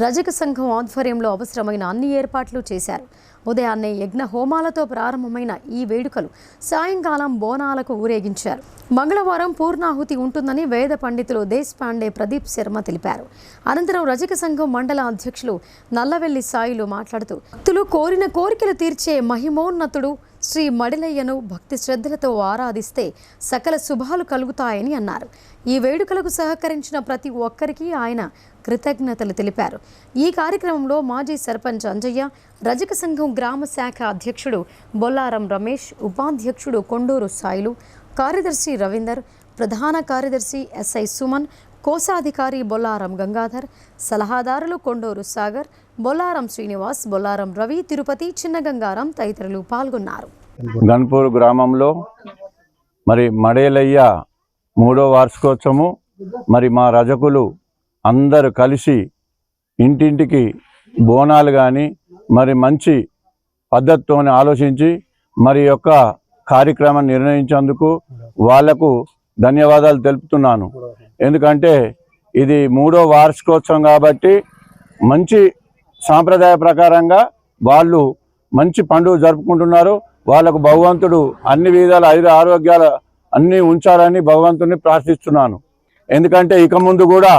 రజక సంఘం ఆధ్వర్యంలో అవసరమైన అన్ని ఏర్పాట్లు చేశారు. ఉదయాన్నే యజ్ఞ హోమాలతో ప్రారంభమైన ఈ వేడుకలు సాయంకాలం బోనాలకు ఊరేగించారు. మంగళవారం పూర్ణాహుతి ఉంటుందని వేద పండితులు దేశపాండే ప్రదీప్ శర్మ తెలిపారు. అనంతరం రజక సంఘం మండల అధ్యక్షులు నల్లవెల్లి సాయిలు మాట్లాడుతూ భక్తులు కోరిన కోరికలు తీర్చే మహిమోన్నతుడు శ్రీ మడిలయ్యను భక్తి శ్రద్ధలతో ఆరాధిస్తే సకల శుభాలు కలుగుతాయని అన్నారు. ఈ వేడుకలకు సహకరించిన ప్రతి ఒక్కరికి ఆయన కృతజ్ఞతలు తెలిపారు. ఈ కార్యక్రమంలో మాజీ సర్పంచ్ అంజయ్య, రజక సంఘం గ్రామ శాఖ అధ్యక్షుడు బొల్లారం రమేష్, ఉపాధ్యక్షుడు కొండూరు సాయిలు, కార్యదర్శి రవీందర్, ప్రధాన కార్యదర్శి ఎస్ఐ సుమన్, కోశాధికారి బొల్లారం గంగాధర్, సలహాదారులు కొండూరు సాగర్, బొల్లారం శ్రీనివాస్, బొల్లారం రవి, తిరుపతి, చిన్న గంగారం తదితరులు పాల్గొన్నారు. గన్పూర్ గ్రామంలో మరి మడేలయ్య 3వ వార్షికోత్సవము మరి మా రజకులు అందరూ కలిసి ఇంటింటికి బోనాలు కానీ మరి మంచి పద్ధతితో ఆలోచించి మరి యొక్క కార్యక్రమాన్ని నిర్ణయించేందుకు వాళ్లకు ధన్యవాదాలు తెలుపుతున్నాను. ఎందుకంటే ఇది 3వ వార్షికోత్సవం కాబట్టి మంచి సాంప్రదాయ ప్రకారంగా వాళ్ళు మంచి పండుగ జరుపుకుంటున్నారు. వాళ్ళకు భగవంతుడు అన్ని విధాల ఆరోగ్యాలు అన్నీ ఉంచాలని భగవంతుని ప్రార్థిస్తున్నాను. ఎందుకంటే ఇక ముందు కూడా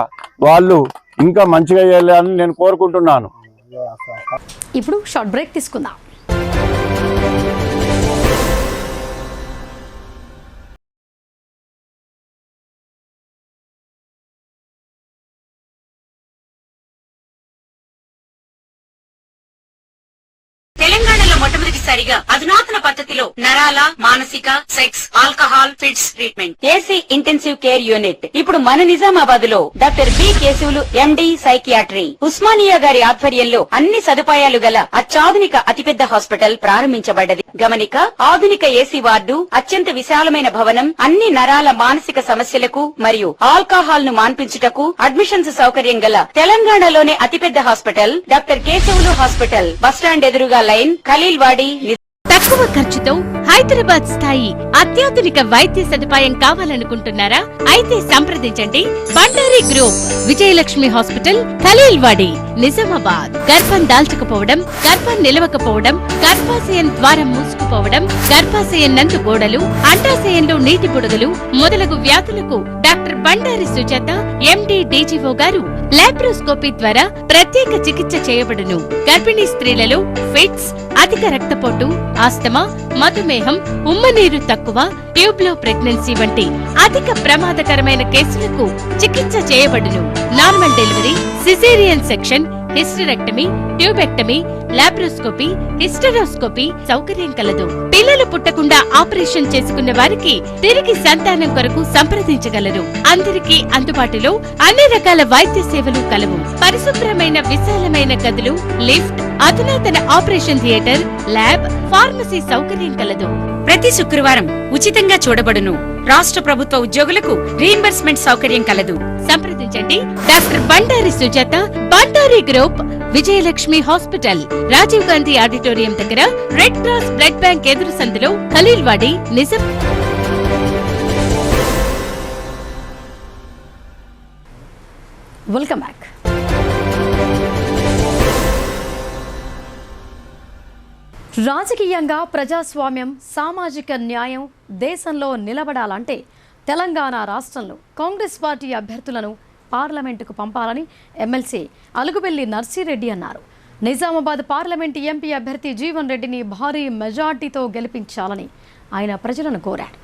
వాళ్ళు ఇంకా మంచిగా చేయాలని నేను కోరుకుంటున్నాను. ఇప్పుడు షార్ట్ బ్రేక్ తీసుకుందాం. తెలంగాణలో మొట్టమొదటిసారిగా అధునాతన పద్ధతిలో నరాల, మానసిక, sex, alcohol, fits treatment, AC intensive care unit ఇప్పుడు మన నిజామాబాద్ లో doctor B Keshavulu MD psychiatry, Osmania గారి ఆధ్వర్యంలో అన్ని సదుపాయాలు గల అత్యాధునిక అతిపెద్ద హాస్పిటల్ ప్రారంభించబడ్డది. గమనిక, ఆధునిక ఏసీ వార్డు, అత్యంత విశాలమైన భవనం, అన్ని నరాల మానసిక సమస్యలకు మరియు ఆల్కహాల్ ను మాన్పించుటకు అడ్మిషన్స్ సౌకర్యం గల తెలంగాణలోనే అతిపెద్ద hospital doctor Keshavulu hospital, bus stand ఎదురుగా లైన్, ఖలీల్వాడి. తక్కువ ఖర్చుతో హైదరాబాద్ స్థాయి అత్యాధునిక వైద్య సదుపాయం కావాలనుకుంటున్నారా? అయితే సంప్రదించండి బండారి గ్రూప్, విజయలక్ష్మి హాస్పిటల్, ఖలీల్వాడి, నిజామాబాద్. గర్భం దాల్చకపోవడం, గర్భం నిలవకపోవడం, గర్భాశయం ద్వారం మూసుకుపోవడం, గర్భాశయం నందు గోడలు, అండాశయంలో నీటి బుడగలు మొదలగు వ్యాధులకు డాక్టర్ బండారి సుజాత ఎండి డీజీఓ గారు లాప్రోస్కోపీ ద్వారా ప్రత్యేక చికిత్స చేయబడును. గర్భిణీ స్త్రీలలో ఫిట్స్, అధిక రక్తపోటు, ఆస్తమా, మధుమేహం, ఉమ్మనీరు తక్కువ, ట్యూబ్లో ప్రెగ్నెన్సీ వంటి అధిక ప్రమాదకరమైన కేసులకు చికిత్స చేయబడును. Normal delivery, caesarean section, hysterectomy, tubectomy, laparoscopy, hysteroscopy సౌకర్యం కలదు. పిల్లలు పుట్టకుండా ఆపరేషన్ చేసుకున్న వారికి తిరిగి సంతానం కొరకు సంప్రదించగలరు. అందరికీ అందుబాటులో అన్ని రకాల వైద్య సేవలు కలవు. పరిశుభ్రమైన విశాలమైన గదులు, లిఫ్ట్, అధునాతన ఆపరేషన్ థియేటర్, ల్యాబ్, ఫార్మసీ సౌకర్యం కలదు. ప్రతి శుక్రవారం ఉచితంగా చూడబడును. రాష్ట్ర ప్రభుత్వ ఉద్యోగులకు రీయింబర్స్మెంట్ సౌకర్యం కలదు. సంప్రదించండి doctor Bandari Sujatha, Bandari group, Vijayalakshmi hospital, Rajiv Gandhi auditorium దగ్గర, రెడ్ క్రాస్ బ్లడ్ బ్యాంక్ ఎదురు సందులో, ఖలీల్వాడి, నిజాం. Welcome back. రాజకీయంగా ప్రజాస్వామ్యం, సామాజిక న్యాయం దేశంలో నిలబడాలంటే తెలంగాణ రాష్ట్రంలో కాంగ్రెస్ పార్టీ అభ్యర్థులను పార్లమెంటుకు పంపాలని ఎమ్మెల్సీ అలుగుబెల్లి నర్సిరెడ్డి అన్నారు. నిజామాబాద్ పార్లమెంటు ఎంపీ అభ్యర్థి జీవన్ రెడ్డిని భారీ మెజార్టీతో గెలిపించాలని ఆయన ప్రజలను కోరారు.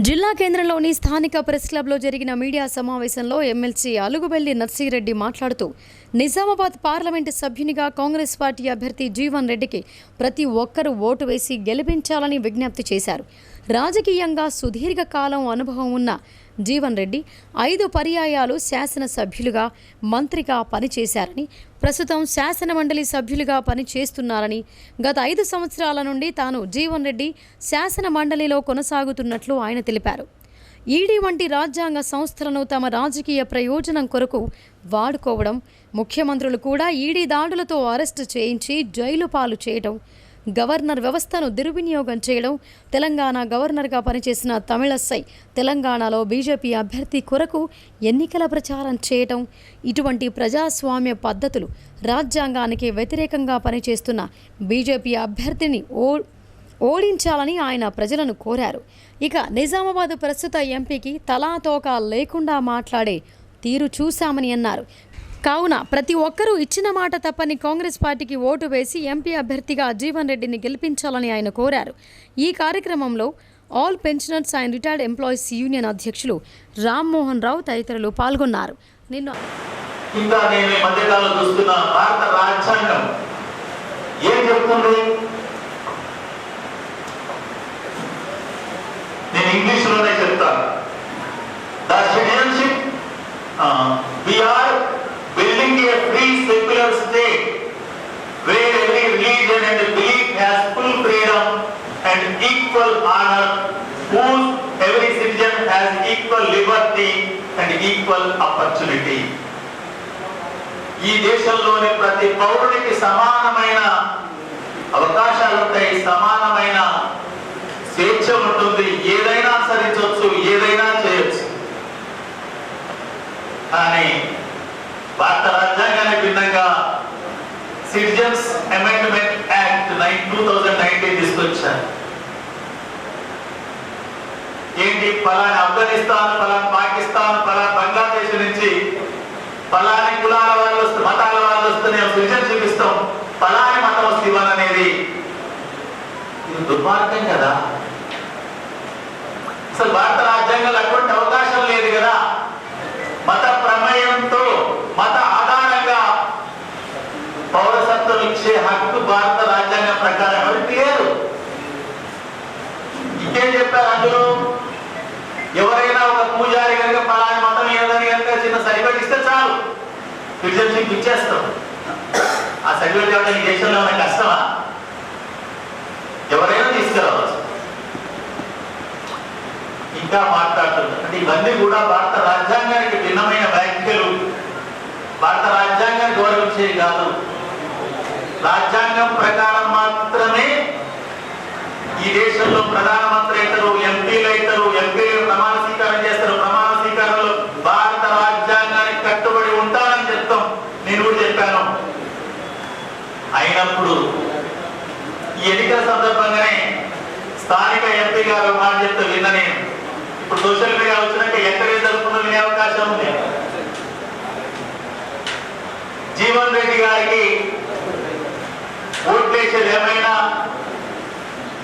జిల్లా కేంద్రంలోని స్థానిక ప్రెస్ క్లబ్లో జరిగిన మీడియా సమావేశంలో ఎమ్మెల్సీ అలుగుబెల్లి నర్సిరెడ్డి మాట్లాడుతూ నిజామాబాద్ పార్లమెంటు సభ్యునిగా కాంగ్రెస్ పార్టీ అభ్యర్థి జీవన్ రెడ్డికి ప్రతి ఒక్కరూ ఓటు వేసి గెలిపించాలని విజ్ఞప్తి చేశారు. రాజకీయంగా సుదీర్ఘకాలం అనుభవం ఉన్న జీవన్ రెడ్డి 5 పర్యాయాలు శాసనసభ్యులుగా, మంత్రిగా పనిచేశారని, ప్రస్తుతం శాసనమండలి సభ్యులుగా పనిచేస్తున్నారని, గత 5 సంవత్సరాల నుండి తాను జీవన్ రెడ్డి శాసన మండలిలో కొనసాగుతున్నట్లు ఆయన తెలిపారు. ఈడీ వంటి రాజ్యాంగ సంస్థలను తమ రాజకీయ ప్రయోజనం కొరకు వాడుకోవడం, ముఖ్యమంత్రులు కూడా ఈడీ దాడులతో అరెస్టు చేయించి జైలు పాలు చేయడం, గవర్నర్ వ్యవస్థను దుర్వినియోగం చేయడం, తెలంగాణ గవర్నర్గా పనిచేసిన తమిళసై తెలంగాణలో బీజేపీ అభ్యర్థి కొరకు ఎన్నికల ప్రచారం చేయటం, ఇటువంటి ప్రజాస్వామ్య పద్ధతులు రాజ్యాంగానికి వ్యతిరేకంగా పనిచేస్తున్న బీజేపీ అభ్యర్థిని ఓడించాలని ఆయన ప్రజలను కోరారు. ఇక నిజామాబాద్ ప్రస్తుత ఎంపీకి తలాతోక లేకుండా మాట్లాడే తీరు చూశామని అన్నారు. కావున ప్రతి ఒక్కరూ ఇచ్చిన మాట తప్పని కాంగ్రెస్ పార్టీకి ఓటు వేసి ఎంపీ అభ్యర్థిగా జీవన్ రెడ్డిని గెలిపించాలని ఆయన కోరారు. ఈ కార్యక్రమంలో all pensioners and retired employees union అధ్యక్షులు రామ్మోహన్ రావు తదితరులు పాల్గొన్నారు. ఇంకా నేను ఈ మధ్యకాలంలో చూస్తున్న భారత రాజ్యాంగం ఏం చెప్తుంది? నేను ఇంగ్లీష్లోనే చెప్తాను. The citizenship we are building a free secular state where every religion and belief has full freedom and equal honor, whose every citizen has equal liberty and equal opportunity. ఈ దేశంలోని ప్రతి పౌరుడికి సమానమైన అవకాశాలు ఉంటాయి, సమానమైన స్వేచ్ఛ ఉంటుంది, ఏదైనా అనుసరించవచ్చు, ఏదైనా చేయొచ్చు. కానీ భారత రాజ్యాంగానికి భిన్నంగా సిటిజన్స్ అమెండ్మెంట్ యాక్ట్ 2019 తీసుకొచ్చారు. ఏంటి? ఫలానా ఆఫ్ఘనిస్తాన్, ఫలానా పాకిస్తాన్, ఫలానా బంగ్లాదేశ్ నుంచి ఫలాని కులాల వాళ్ళు వస్తే, మతాల వాళ్ళు వస్తే మేము సిటిజన్షిప్ ఇస్తాం, ఫలాని మతం వస్తే ఇవ్వను అనేది ఇది దుర్మార్గం కదా. అసలు భారత రాజ్యాంగంలో అటువంటి అవకాశం లేదు కదా. మత ప్రమేయంతో, మత ఆధారంగా పౌరసత్వం ఇచ్చే హక్కు భారత రాజ్యాంగం ప్రకారం ఎవరికి లేదు. ఇంకేం చెప్పారు అందులో? ఎవరైనా ఒక పూజారి కనుక పలాని మతం ఏదని కనుక చిన్న సర్టిఫికేట్ ఇస్తే చాలు, సిటిజన్షిప్ ఇచ్చేస్తాం. ఆ సర్టిఫికేట్ ఇవ్వడం ఈ దేశంలో ఉన్న కష్టమా? ఎవరైనా తీసుకురావచ్చు. ఇంకా మాట్లాడుతున్నారు అంటే ఇవన్నీ కూడా భారత రాజ్యాంగానికి భిన్నమైన వ్యాఖ్యలు, భారత రాజ్యాంగాన్ని గౌరవించేవి కాదు. రాజ్యాంగం ప్రకారం మాత్రమే ఈ దేశంలో ప్రధానమంత్రి అవుతారు, ఎంపీలు అవుతారు, ఎంపీలు ప్రమాణ స్వీకారం చేస్తారు. ప్రమాణ స్వీకారంలో భారత రాజ్యాంగానికి కట్టుబడి ఉంటానని చెప్తాం. నేను కూడా చెప్పాను. అయినప్పుడు ఈ ఎన్నికల సందర్భంగానే స్థానిక ఎంపీ గారు మాట చెప్తే విన్న నేను. ఇప్పుడు సోషల్ మీడియా వచ్చినాక ఎక్కడే జరుపుకున్న వినే అవకాశం ఉంది. జీవన్ రెడ్డి గారికి ఓట్లేసేది ఏమైనా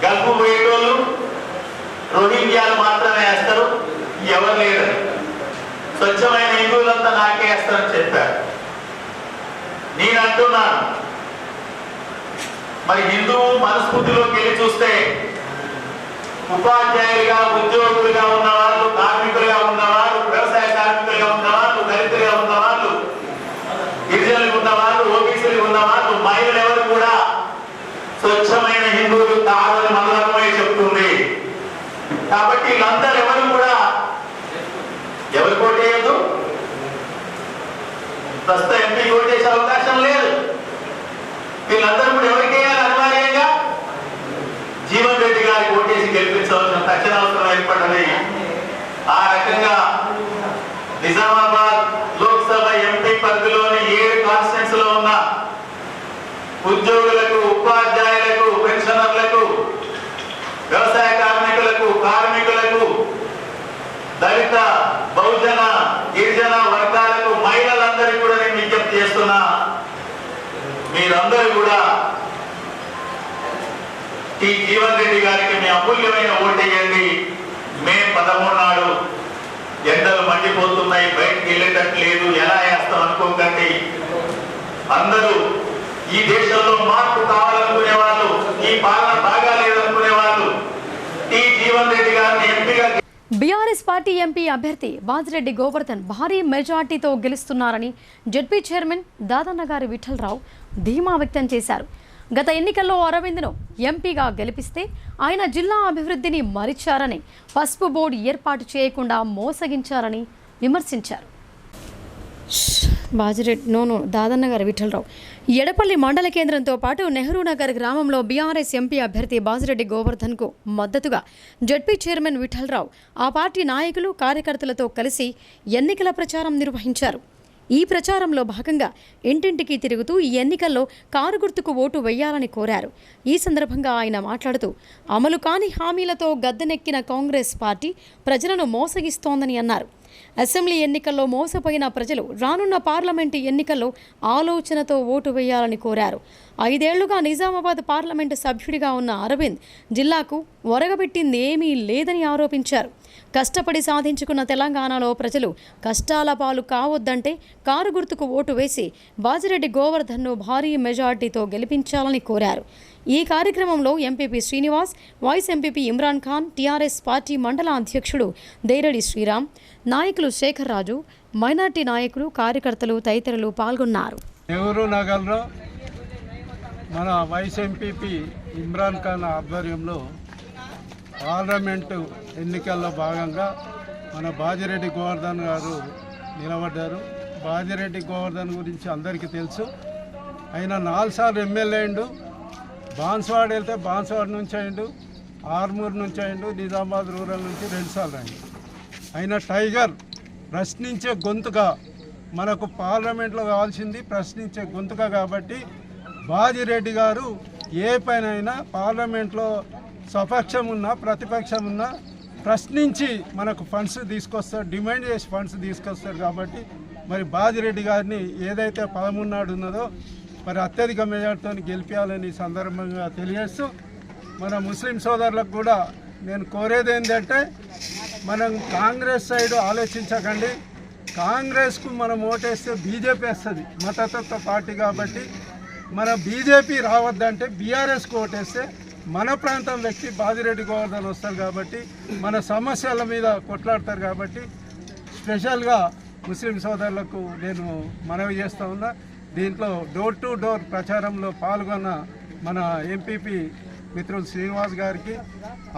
గల్పు పోయేటోళ్ళు రోహింగ్యాలు మాత్రమే వేస్తారు, ఎవరు లేరు. స్వచ్ఛమైన హిందువులంతా నాకే వేస్తారని చెప్పారు. నేను అంటున్నాను, మరి హిందూ మనస్ఫూర్తిలోకి వెళ్ళి చూస్తే ఉపాధ్యాయులుగా, ఉద్యోగులుగా ఉన్నవాళ్ళు, కార్మికులుగా ఉన్నవాళ్ళు, వ్యవసాయ కార్మికులుగా ఉన్నవాళ్ళు, దళితులుగా ఉన్నవాళ్ళు, గిరిజనులు ఉన్నవాళ్ళు, ఓబీసీలు ఉన్నవాళ్ళు, మహిళలు ఎవరు కూడా స్వచ్ఛమైన హిందువులు కాదని మన ధర్మమే చెప్తుంది. కాబట్టి వీళ్ళందరూ ఎవరు కూడా ఎవరు కోటేయద్దు, ప్రస్తుతం ఎంపీ కోటేసే అవకాశం లేదు. వీళ్ళందరూ కూడా ఎవరికి వేయాలి? అనివార్యంగా జీవన్ రెడ్డి గారికి ఓటేసి గెలిపించవలసిన తక్షణ అవసరం ఏర్పడ్డది. ఆ రకంగా నిజామాబాద్ లోక్సభ ఎంపీ పరిధిలోని 7 కాన్స్టిట్యూన్స్ లో ఉన్న ఉద్యోగులకు, ఉపాధ్యాయులకు, పెన్షనర్లకు, వ్యవసాయ కార్మికులకు, కార్మికులకు, దళిత, బహుజన, గిరిజన వర్గాలకు, మహిళలందరికీ కూడా నేను విజ్ఞప్తి చేస్తున్నా, మీరందరూ కూడా ఈ జీవన్ రెడ్డి గారికి మీ అమూల్యమైన ఓటేయండి. మే 13 నాడు ఎండలు మండిపోతున్నాయి, బయటికి వెళ్ళేటట్టు లేదు, ఎలా వేస్తాం అనుకోకండి. అందరూ ఈ దేశంలో మార్పు కావాలనుకునే వాళ్ళు, ఈ పాలన బాగా లేదనుకునే వాళ్ళు ఈ జీవన్ రెడ్డి గారిని ఎంపీగా బీఆర్ఎస్ పార్టీ ఎంపీ అభ్యర్థి బాజిరెడ్డి గోవర్ధన్ భారీ మెజార్టీతో గెలుస్తున్నారని జెడ్పీ చైర్మన్ దాదన్నగారి విఠలరావు ధీమా వ్యక్తం చేశారు. గత ఎన్నికల్లో అరవింద్ను ఎంపీగా గెలిపిస్తే ఆయన జిల్లా అభివృద్ధిని మరిచారని, పసుపు బోర్డు ఏర్పాటు చేయకుండా మోసగించారని విమర్శించారు. దాదన్నగారి విఠలరావు ఎడపల్లి మండల కేంద్రంతో పాటు నెహ్రూ నగర్ గ్రామంలో బీఆర్ఎస్ ఎంపీ అభ్యర్థి బాజిరెడ్డి గోవర్ధన్కు మద్దతుగా జెడ్పీ చైర్మన్ విఠలరావు ఆ పార్టీ నాయకులు, కార్యకర్తలతో కలిసి ఎన్నికల ప్రచారం నిర్వహించారు. ఈ ప్రచారంలో భాగంగా ఇంటింటికి తిరుగుతూ ఈ ఎన్నికల్లో కారు గుర్తుకు ఓటు వేయాలని కోరారు. ఈ సందర్భంగా ఆయన మాట్లాడుతూ అమలు కాని హామీలతో గద్దెనెక్కిన కాంగ్రెస్ పార్టీ ప్రజలను మోసగిస్తోందని అన్నారు. అసెంబ్లీ ఎన్నికల్లో మోసపోయిన ప్రజలు రానున్న పార్లమెంటు ఎన్నికల్లో ఆలోచనతో ఓటు వేయాలని కోరారు. 5 ఏళ్లుగా నిజామాబాద్ పార్లమెంటు సభ్యుడిగా ఉన్న అరవింద్ జిల్లాకు ఒరగబెట్టింది ఏమీ లేదని ఆరోపించారు. కష్టపడి సాధించుకున్న తెలంగాణలో ప్రజలు కష్టాల పాలు కావద్దంటే కారు గుర్తుకు ఓటు వేసి బాజిరెడ్డి గోవర్ధన్ను భారీ మెజార్టీతో గెలిపించాలని కోరారు. ఈ కార్యక్రమంలో MPP Srinivas, vice MPP Imran Khan, TRS party మండల అధ్యక్షుడు దేరడి శ్రీరామ్, నాయకులు శేఖర్ రాజు, మైనార్టీ నాయకులు, కార్యకర్తలు తదితరులు పాల్గొన్నారు. నెహ్రూ నగర్లో మన వైస్ ఎంపీపీ ఇమ్రాన్ ఖాన్ ఆధ్వర్యంలో పార్లమెంటు ఎన్నికల్లో భాగంగా మన బాజిరెడ్డి గోవర్ధన్ గారు నిలబడ్డారు. బాజిరెడ్డి గోవర్ధన్ గురించి అందరికీ తెలుసు. ఆయన 4 సార్లు ఎమ్మెల్యే అయిండు. బాన్స్వాడ వెళ్తే బాన్స్వాడ నుంచి అయిండు, ఆర్మూర్ నుంచి అయిండు, నిజామాబాద్ రూరల్ నుంచి 2 సార్లు అయిండు. ఆయన టైగర్, ప్రశ్నించే గొంతుగా, మనకు పార్లమెంట్లో కావాల్సింది ప్రశ్నించే గొంతుగా. కాబట్టి బాజిరెడ్డి గారు ఏ పైనైనా పార్లమెంట్లో స్వపక్షం ఉన్నా ప్రతిపక్షం ఉన్నా ప్రశ్నించి మనకు ఫండ్స్ తీసుకొస్తారు, డిమాండ్ చేసి ఫండ్స్ తీసుకొస్తారు. కాబట్టి మరి బాజిరెడ్డి గారిని ఏదైతే 13 నాడు ఉన్నదో మరి అత్యధిక మెజార్టీతో గెలిపించాలని సందర్భంగా తెలియజేస్తూ, మన ముస్లిం సోదరులకు కూడా నేను కోరేది ఏంటంటే, మనం కాంగ్రెస్ సైడ్ ఆలోచించకండి. కాంగ్రెస్కు మనం ఓటేస్తే బీజేపీ వస్తుంది, మతతత్వ పార్టీ. కాబట్టి మన బీజేపీ రావద్దంటే బీఆర్ఎస్కు ఓటేస్తే మన ప్రాంతం వ్యక్తి బాజిరెడ్డి గోవర్ధన్ వస్తారు. కాబట్టి మన సమస్యల మీద కొట్లాడతారు. కాబట్టి స్పెషల్గా ముస్లిం సోదరులకు నేను మనవి చేస్తూ ఉన్నా. దీంట్లో డోర్ టు డోర్ ప్రచారంలో పాల్గొన్న మన ఎంపీపీ మిత్రులు శ్రీనివాస్ గారికి,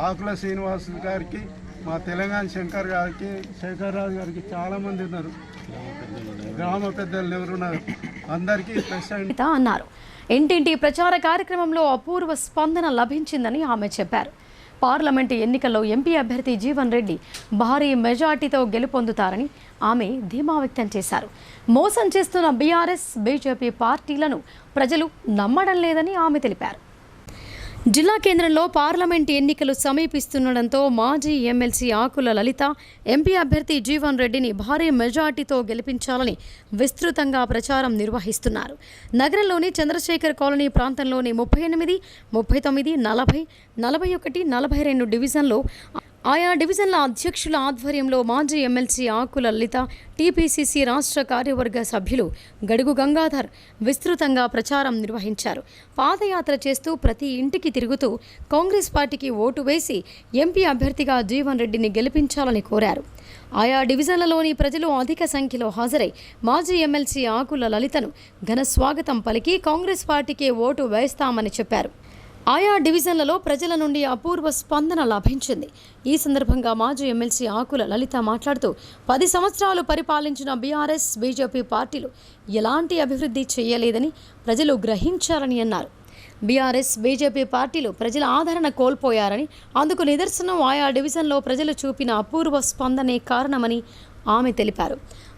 ఆకుల శ్రీనివాస్ గారికి, మా తెలంగాణ శంకర్ గారికి, శేఖర్ రాజు గారికి, చాలామంది ఉన్నారు గ్రామ పెద్దలు నెహ్రూ నగర్ అందరికీ ప్రెసిడెంట్ అన్నారు. ఇంటింటి ప్రచార కార్యక్రమంలో అపూర్వ స్పందన లభించిందని ఆమె చెప్పారు. పార్లమెంటు ఎన్నికల్లో ఎంపీ అభ్యర్థి జీవన్ రెడ్డి భారీ మెజార్టీతో గెలుపొందుతారని ఆమె ధీమా వ్యక్తం చేశారు. మోసం చేస్తున్న బీఆర్ఎస్, బీజేపీ పార్టీలను ప్రజలు నమ్మడం లేదని ఆమె తెలిపారు. జిల్లా కేంద్రంలో పార్లమెంట్ ఎన్నికలు సమీపిస్తుండటంతో మాజీ ఎమ్మెల్సీ ఆకుల లలిత ఎంపీ అభ్యర్థి జీవన్ రెడ్డిని భారీ మెజార్టీతో గెలిపించాలని విస్తృతంగా ప్రచారం నిర్వహిస్తున్నారు. నగరంలోని చంద్రశేఖర్ కాలనీ ప్రాంతంలోని 38, 39, 40, 41, 42 డివిజన్లో ఆయా డివిజన్ల అధ్యక్షుల ఆధ్వర్యంలో మాజీ ఎమ్మెల్సీ ఆకుల లలిత, టీపీసీసీ రాష్ట్ర కార్యవర్గ సభ్యులు గడుగు గంగాధర్ విస్తృతంగా ప్రచారం నిర్వహించారు. పాదయాత్ర చేస్తూ ప్రతి ఇంటికి తిరుగుతూ కాంగ్రెస్ పార్టీకి ఓటు వేసి ఎంపీ అభ్యర్థిగా జీవన్ రెడ్డిని గెలిపించాలని కోరారు. ఆయా డివిజన్లలోని ప్రజలు అధిక సంఖ్యలో హాజరై మాజీ ఎమ్మెల్సీ ఆకుల లలితను ఘన స్వాగతం పలికి కాంగ్రెస్ పార్టీకే ఓటు వేస్తామని చెప్పారు. ఆయా డివిజన్లలో ప్రజల నుండి అపూర్వ స్పందన లభించింది. ఈ సందర్భంగా మాజీ ఎమ్మెల్సీ ఆకుల లలిత మాట్లాడుతూ 10 సంవత్సరాలు పరిపాలించిన బీఆర్ఎస్, బీజేపీ పార్టీలు ఎలాంటి అభివృద్ధి చేయలేదని ప్రజలు గ్రహించారని అన్నారు. బీఆర్ఎస్, బీజేపీ పార్టీలు ప్రజల ఆదరణ కోల్పోయారని, అందుకు నిదర్శనం ఆయా డివిజన్లో ప్రజలు చూపిన అపూర్వ స్పందనే కారణమని ఆమె తెలిపారు.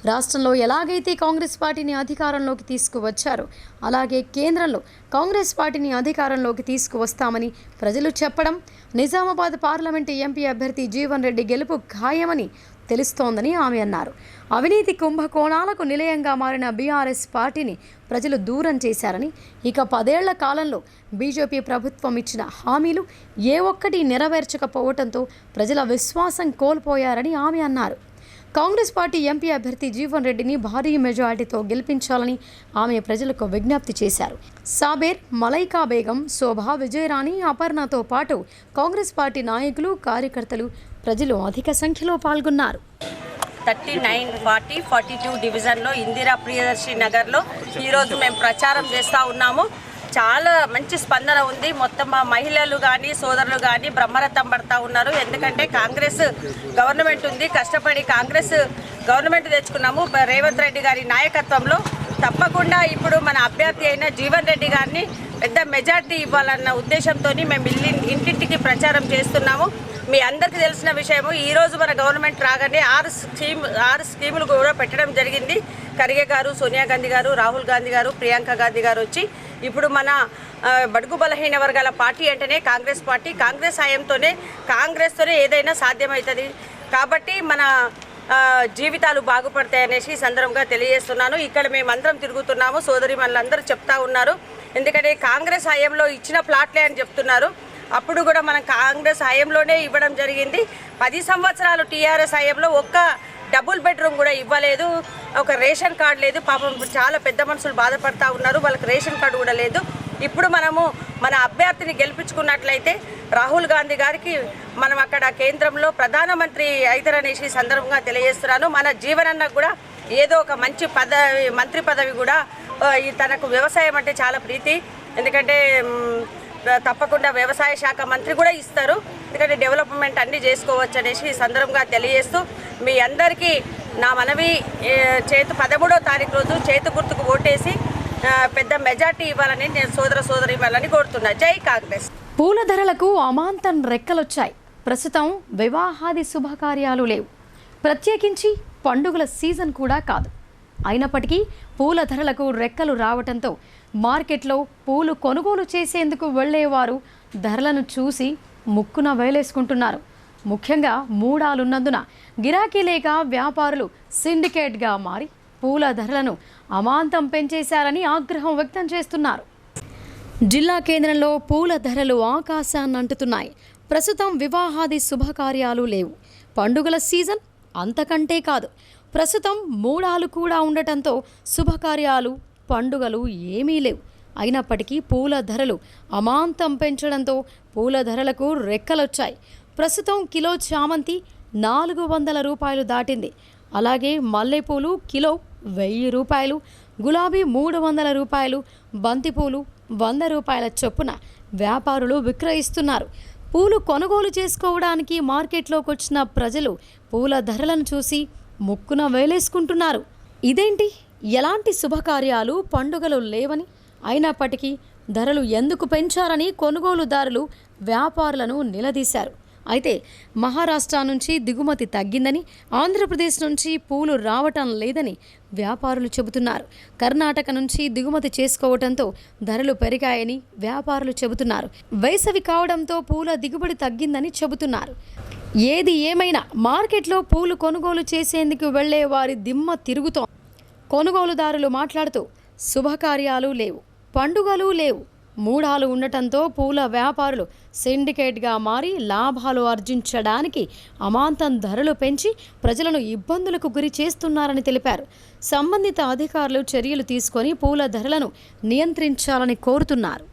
రాష్ట్రంలో ఎలాగైతే కాంగ్రెస్ పార్టీని అధికారంలోకి తీసుకువచ్చారో అలాగే కేంద్రంలో కాంగ్రెస్ పార్టీని అధికారంలోకి తీసుకువస్తామని ప్రజలు చెప్పడం, నిజామాబాద్ పార్లమెంటు ఎంపీ అభ్యర్థి జీవన్ రెడ్డి గెలుపు ఖాయమని తెలుస్తోందని ఆమె అన్నారు. అవినీతి కుంభకోణాలకు నిలయంగా మారిన బీఆర్ఎస్ పార్టీని ప్రజలు దూరం చేశారని, ఇక 10 ఏళ్ల కాలంలో బీజేపీ ప్రభుత్వం ఇచ్చిన హామీలు ఏ ఒక్కటి నెరవేర్చకపోవడంతో ప్రజల విశ్వాసం కోల్పోయారని ఆమె అన్నారు. కాంగ్రెస్ పార్టీ ఎంపీ అభ్యర్థి జీవన్ రెడ్డిని భారీ మెజారిటీతో గెలిపించాలని ఆమె ప్రజలకు విజ్ఞప్తి చేశారు. సాబేర్, మలైకా బేగం, శోభా, విజయరాణి, అపర్ణతో పాటు కాంగ్రెస్ పార్టీ నాయకులు, కార్యకర్తలు, ప్రజలు అధిక సంఖ్యలో పాల్గొన్నారు. 39, 40, 42 డివిజన్లో ఇందిరా ప్రియదర్శి నగర్లో ఈరోజు మేము ప్రచారం చేస్తూ ఉన్నాము. చాలా మంచి స్పందన ఉంది. మొత్తం మా మహిళలు కానీ సోదరులు కానీ బ్రహ్మరథం పడతా ఉన్నారు. ఎందుకంటే కాంగ్రెస్ గవర్నమెంట్ ఉంది, కష్టపడి కాంగ్రెస్ గవర్నమెంట్ తెచ్చుకున్నాము. రేవంత్ రెడ్డి గారి నాయకత్వంలో తప్పకుండా ఇప్పుడు మన అభ్యర్థి అయిన జీవన్ రెడ్డి గారిని పెద్ద మెజార్టీ ఇవ్వాలన్న ఉద్దేశంతో మేము ఇంటింటికి ప్రచారం చేస్తున్నాము. మీ అందరికీ తెలిసిన విషయము, ఈరోజు మన గవర్నమెంట్ రాగానే 6 స్కీములు కూడా పెట్టడం జరిగింది. ఖర్గే గారు, సోనియా గాంధీ గారు, రాహుల్ గాంధీ గారు, ప్రియాంక గాంధీ గారు వచ్చి ఇప్పుడు మన బడుగు బలహీన వర్గాల పార్టీ అంటేనే కాంగ్రెస్ పార్టీ. కాంగ్రెస్ హయాంతోనే కాంగ్రెస్తోనే ఏదైనా సాధ్యమవుతుంది. కాబట్టి మన జీవితాలు బాగుపడతాయనేసి సందర్భంగా తెలియజేస్తున్నాను. ఇక్కడ మేమందరం తిరుగుతున్నాము, సోదరి మనలందరూ చెప్తా ఉన్నారు. ఎందుకంటే కాంగ్రెస్ హయాంలో ఇచ్చిన ప్లాట్లే అని చెప్తున్నారు. అప్పుడు కూడా మనం కాంగ్రెస్ హయాంలోనే ఇవ్వడం జరిగింది. 10 సంవత్సరాలు టీఆర్ఎస్ హయాంలో ఒక్క డబుల్ బెడ్రూమ్ కూడా ఇవ్వలేదు. ఒక రేషన్ కార్డు లేదు. పాపం చాలా పెద్ద మనుషులు బాధపడతా ఉన్నారు, వాళ్ళకి రేషన్ కార్డు కూడా లేదు. ఇప్పుడు మనము మన అభ్యర్థిని గెలిపించుకున్నట్లయితే రాహుల్ గాంధీ గారికి మనం అక్కడ కేంద్రంలో ప్రధానమంత్రి అవుతారనేసి సందర్భంగా తెలియజేస్తున్నాను. మన జీవనన్న కూడా ఏదో ఒక మంచి మంత్రి పదవి కూడా తనకు వ్యవసాయం అంటే చాలా ప్రీతి. ఎందుకంటే తప్పకుండా వ్యవసాయ శాఖ మంత్రి కూడా ఇస్తారు. ఎందుకంటే డెవలప్మెంట్ అన్నీ చేసుకోవచ్చు అనేసి సందర్భంగా తెలియజేస్తూ మీ అందరికీ నా మనవి, 13వ తారీఖు రోజు చేతు గుర్తుకు ఓటేసి పెద్ద మెజార్టీ ఇవ్వాలని నేను సోదరి ఇవ్వాలని కోరుతున్నా. జై కాంగ్రెస్. పూల ధరలకు అమాంతం రెక్కలొచ్చాయి. ప్రస్తుతం వివాహాది శుభకార్యాలు లేవు, ప్రత్యేకించి పండుగల సీజన్ కూడా కాదు. అయినప్పటికీ పూల ధరలకు రెక్కలు రావటంతో మార్కెట్లో పూలు కొనుగోలు చేసేందుకు వెళ్లేవారు ధరలను చూసి ముక్కున వేలేసుకుంటున్నారు. ముఖ్యంగా మూడాలున్నందున గిరాకీ లేక వ్యాపారులు సిండికేట్గా మారి పూల ధరలను అమాంతం పెంచేశారని ఆగ్రహం వ్యక్తం చేస్తున్నారు. జిల్లా కేంద్రంలో పూల ధరలు ఆకాశాన్ని అంటుతున్నాయి. ప్రస్తుతం వివాహాది శుభకార్యాలు లేవు, పండుగల సీజన్ అంతకంటే కాదు. ప్రస్తుతం మూడాలు కూడా ఉండటంతో శుభకార్యాలు, పండుగలు ఏమీ లేవు. అయినప్పటికీ పూల ధరలు అమాంతం పెంచడంతో పూల ధరలకు రెక్కలొచ్చాయి. ప్రస్తుతం కిలో చామంతి 400 రూపాయలు దాటింది. అలాగే మల్లెపూలు కిలో 1000 రూపాయలు, గులాబీ 300 రూపాయలు, బంతిపూలు 100 రూపాయల చొప్పున వ్యాపారులు విక్రయిస్తున్నారు. పూలు కొనుగోలు చేసుకోవడానికి మార్కెట్లోకి వచ్చిన ప్రజలు పూల ధరలను చూసి ముక్కున వేలేసుకుంటున్నారు. ఇదేంటి, ఎలాంటి శుభకార్యాలు, పండుగలు లేవని, అయినప్పటికీ ధరలు ఎందుకు పెంచారని కొనుగోలుదారులు వ్యాపారులను నిలదీశారు. అయితే మహారాష్ట్ర నుంచి దిగుమతి తగ్గిందని, ఆంధ్రప్రదేశ్ నుంచి పూలు రావటం లేదని వ్యాపారులు చెబుతున్నారు. కర్ణాటక నుంచి దిగుమతి చేసుకోవడంతో ధరలు పెరిగాయని వ్యాపారులు చెబుతున్నారు. వేసవి కావడంతో పూల దిగుబడి తగ్గిందని చెబుతున్నారు. ఏది ఏమైనా మార్కెట్లో పూలు కొనుగోలు చేసేందుకు వెళ్లే వారి దిమ్మ తిరుగుతోంది. కొనుగోలుదారులు మాట్లాడుతూ శుభకార్యాలు లేవు, పండుగలు లేవు, మూఢాలు ఉండటంతో పూల వ్యాపారులు సిండికేట్గా మారి లాభాలు ఆర్జించడానికి అమాంతం ధరలు పెంచి ప్రజలను ఇబ్బందులకు గురి చేస్తున్నారని తెలిపారు. సంబంధిత అధికారులు చర్యలు తీసుకొని పూల ధరలను నియంత్రించాలని కోరుతున్నారు.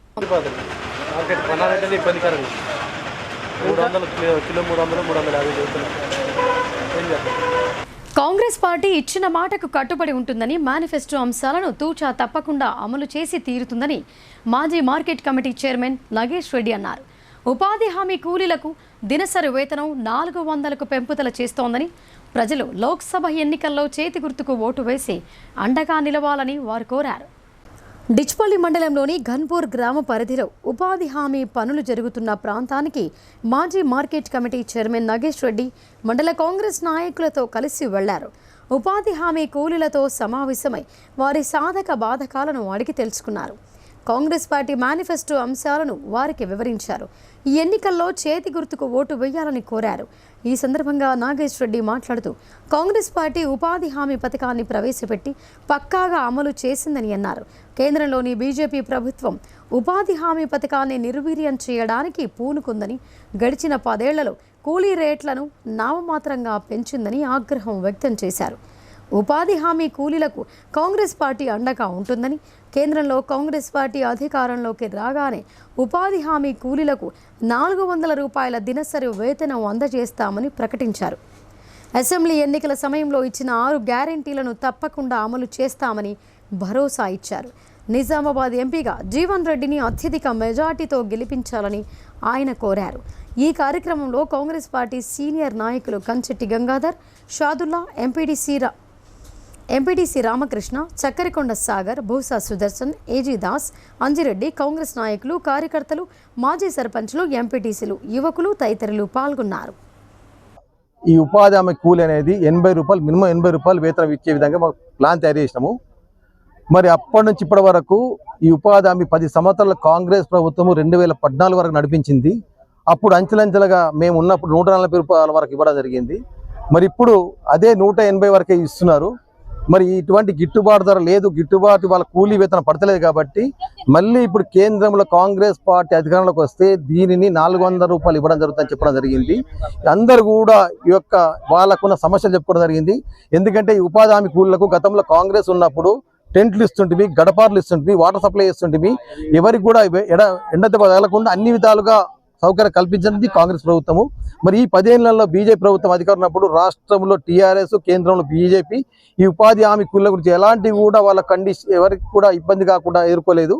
కాంగ్రెస్ పార్టీ ఇచ్చిన మాటకు కట్టుబడి ఉంటుందని, మేనిఫెస్టో అంశాలను తూచా తప్పకుండా అమలు చేసి తీరుతుందని మాజీ market committee chairman Nagesh Reddy అన్నారు. ఉపాధి హామీ కూలీలకు దినసరి వేతనం 400కు పెంపుదల చేస్తోందని, ప్రజలు లోక్సభ ఎన్నికల్లో చేతి గుర్తుకు ఓటు వేసి అండగా నిలవాలని వారు కోరారు. డిచ్పల్లి మండలంలోని ఘన్పూర్ గ్రామ పరిధిలో ఉపాధి హామీ పనులు జరుగుతున్న ప్రాంతానికి మాజీ market committee chairman Nagesh Reddy మండల కాంగ్రెస్ నాయకులతో కలిసి వెళ్లారు. ఉపాధి హామీ కూలీలతో సమావేశమై వారి సాధక బాధకాలను అడిగి తెలుసుకున్నారు. కాంగ్రెస్ పార్టీ మేనిఫెస్టో అంశాలను వారికి వివరించారు. ఈ ఎన్నికల్లో చేతి గుర్తుకు ఓటు వేయాలని కోరారు. ఈ సందర్భంగా నాగేష్ రెడ్డి మాట్లాడుతూ కాంగ్రెస్ పార్టీ ఉపాధి హామీ పథకాన్ని ప్రవేశపెట్టి పక్కాగా అమలు చేసిందని అన్నారు. కేంద్రంలోని బీజేపీ ప్రభుత్వం ఉపాధి హామీ పథకాన్ని నిర్వీర్యం చేయడానికి పూనుకుందని, గడిచిన 10 ఏళ్లలో కూలీ రేట్లను నామమాత్రంగా పెంచిందని ఆగ్రహం వ్యక్తం చేశారు. ఉపాధి హామీ కూలీలకు కాంగ్రెస్ పార్టీ అండగా ఉంటుందని, కేంద్రంలో కాంగ్రెస్ పార్టీ అధికారంలోకి రాగానే ఉపాధి హామీ కూలీలకు 400 రూపాయల దినసరి వేతనం అందజేస్తామని ప్రకటించారు. అసెంబ్లీ ఎన్నికల సమయంలో ఇచ్చిన 6 గ్యారెంటీలను తప్పకుండా అమలు చేస్తామని భరోసా ఇచ్చారు. నిజామాబాద్ ఎంపీగా జీవన్ రెడ్డిని అత్యధిక మెజార్టీతో గెలిపించాలని ఆయన కోరారు. ఈ కార్యక్రమంలో కాంగ్రెస్ పార్టీ సీనియర్ నాయకులు కంచెట్టి గంగాధర్, షాదుల్లా, ఎంపీటీసీ రామకృష్ణ, చక్కరికొండ సాగర్, భూసా సుదర్శన్, ఏజీ దాస్, అంజిరెడ్డి, కాంగ్రెస్ నాయకులు, కార్యకర్తలు, మాజీ సర్పంచ్లు, ఎంపీటీసీలు, యువకులు తదితరులు పాల్గొన్నారు. ఈ ఉపాధి హామీ కూలి అనేది 80 రూపాయలు, మినిమం 80 రూపాయలు వేతనం ఇచ్చే విధంగా మాకు ప్లాన్ తయారు చేసినాము. మరి అప్పటి నుంచి ఇప్పటి వరకు ఈ ఉపాధి హామీ 10 సంవత్సరాల కాంగ్రెస్ ప్రభుత్వము 2014 వరకు నడిపించింది. అప్పుడు అంచెలంచెలుగా మేము ఉన్నప్పుడు 140 రూపాయల వరకు ఇవ్వడం జరిగింది. మరి ఇప్పుడు అదే 180 వరకే ఇస్తున్నారు. మరి ఇటువంటి గిట్టుబాటు ధర లేదు, గిట్టుబాటు వాళ్ళ కూలీ వేతనం పడతలేదు. కాబట్టి మళ్ళీ ఇప్పుడు కేంద్రంలో కాంగ్రెస్ పార్టీ అధికారంలోకి వస్తే దీనిని 400 రూపాయలు ఇవ్వడం జరుగుతుందని చెప్పడం జరిగింది. అందరూ కూడా ఈ యొక్క వాళ్ళకున్న సమస్యలు చెప్పుకోవడం జరిగింది. ఎందుకంటే ఈ ఉపాధి హామీ కూలీలకు గతంలో కాంగ్రెస్ ఉన్నప్పుడు టెంట్లు ఇస్తుంటివి, గడపార్లు ఇస్తుంటివి, వాటర్ సప్లై ఇస్తుంటివి, ఎవరికి కూడా ఎండదెబ్బ తగలకుండా అన్ని విధాలుగా సౌకర్యం కల్పించింది కాంగ్రెస్ ప్రభుత్వము. మరి ఈ 10 ఏళ్లలో బీజేపీ ప్రభుత్వం అధికారం ఉన్నప్పుడు రాష్ట్రంలో టీఆర్ఎస్, కేంద్రంలో బీజేపీ ఈ ఉపాధి హామీ కూలీల గురించి ఎలాంటి కూడా వాళ్ళ కండిషన్ ఎవరికి కూడా ఇబ్బంది కాకుండా ఎదుర్కోలేదు.